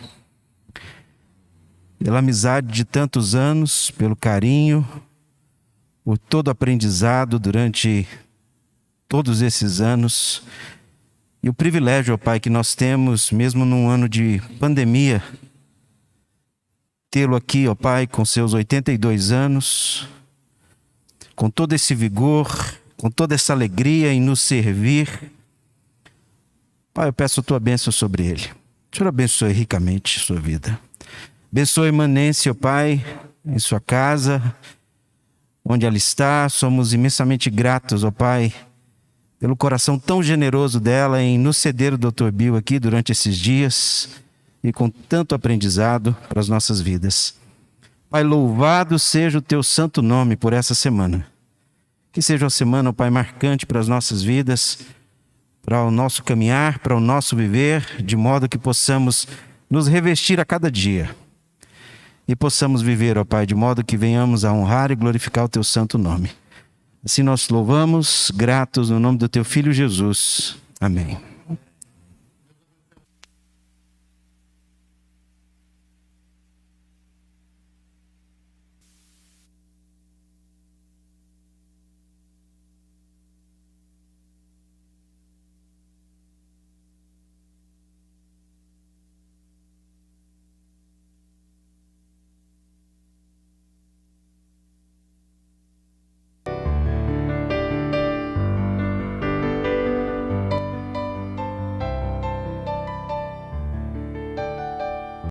pela amizade de tantos anos, pelo carinho, por todo o aprendizado durante todos esses anos. E o privilégio, ó Pai, que nós temos, mesmo num ano de pandemia, tê-lo aqui, ó Pai, com seus 82 anos, com todo esse vigor, com toda essa alegria em nos servir. Pai, eu peço a Tua bênção sobre ele. O Senhor abençoe ricamente a sua vida. Abençoe Manência, ó Pai, em sua casa, onde ela está. Somos imensamente gratos, ó Pai, pelo coração tão generoso dela em nos ceder o Dr. Bill aqui durante esses dias e com tanto aprendizado para as nossas vidas. Pai, louvado seja o Teu santo nome por essa semana. Que seja uma semana, ó Pai, marcante para as nossas vidas, para o nosso caminhar, para o nosso viver, de modo que possamos nos revestir a cada dia. E possamos viver, ó Pai, de modo que venhamos a honrar e glorificar o Teu santo nome. Assim nós louvamos, gratos no nome do Teu Filho Jesus. Amém.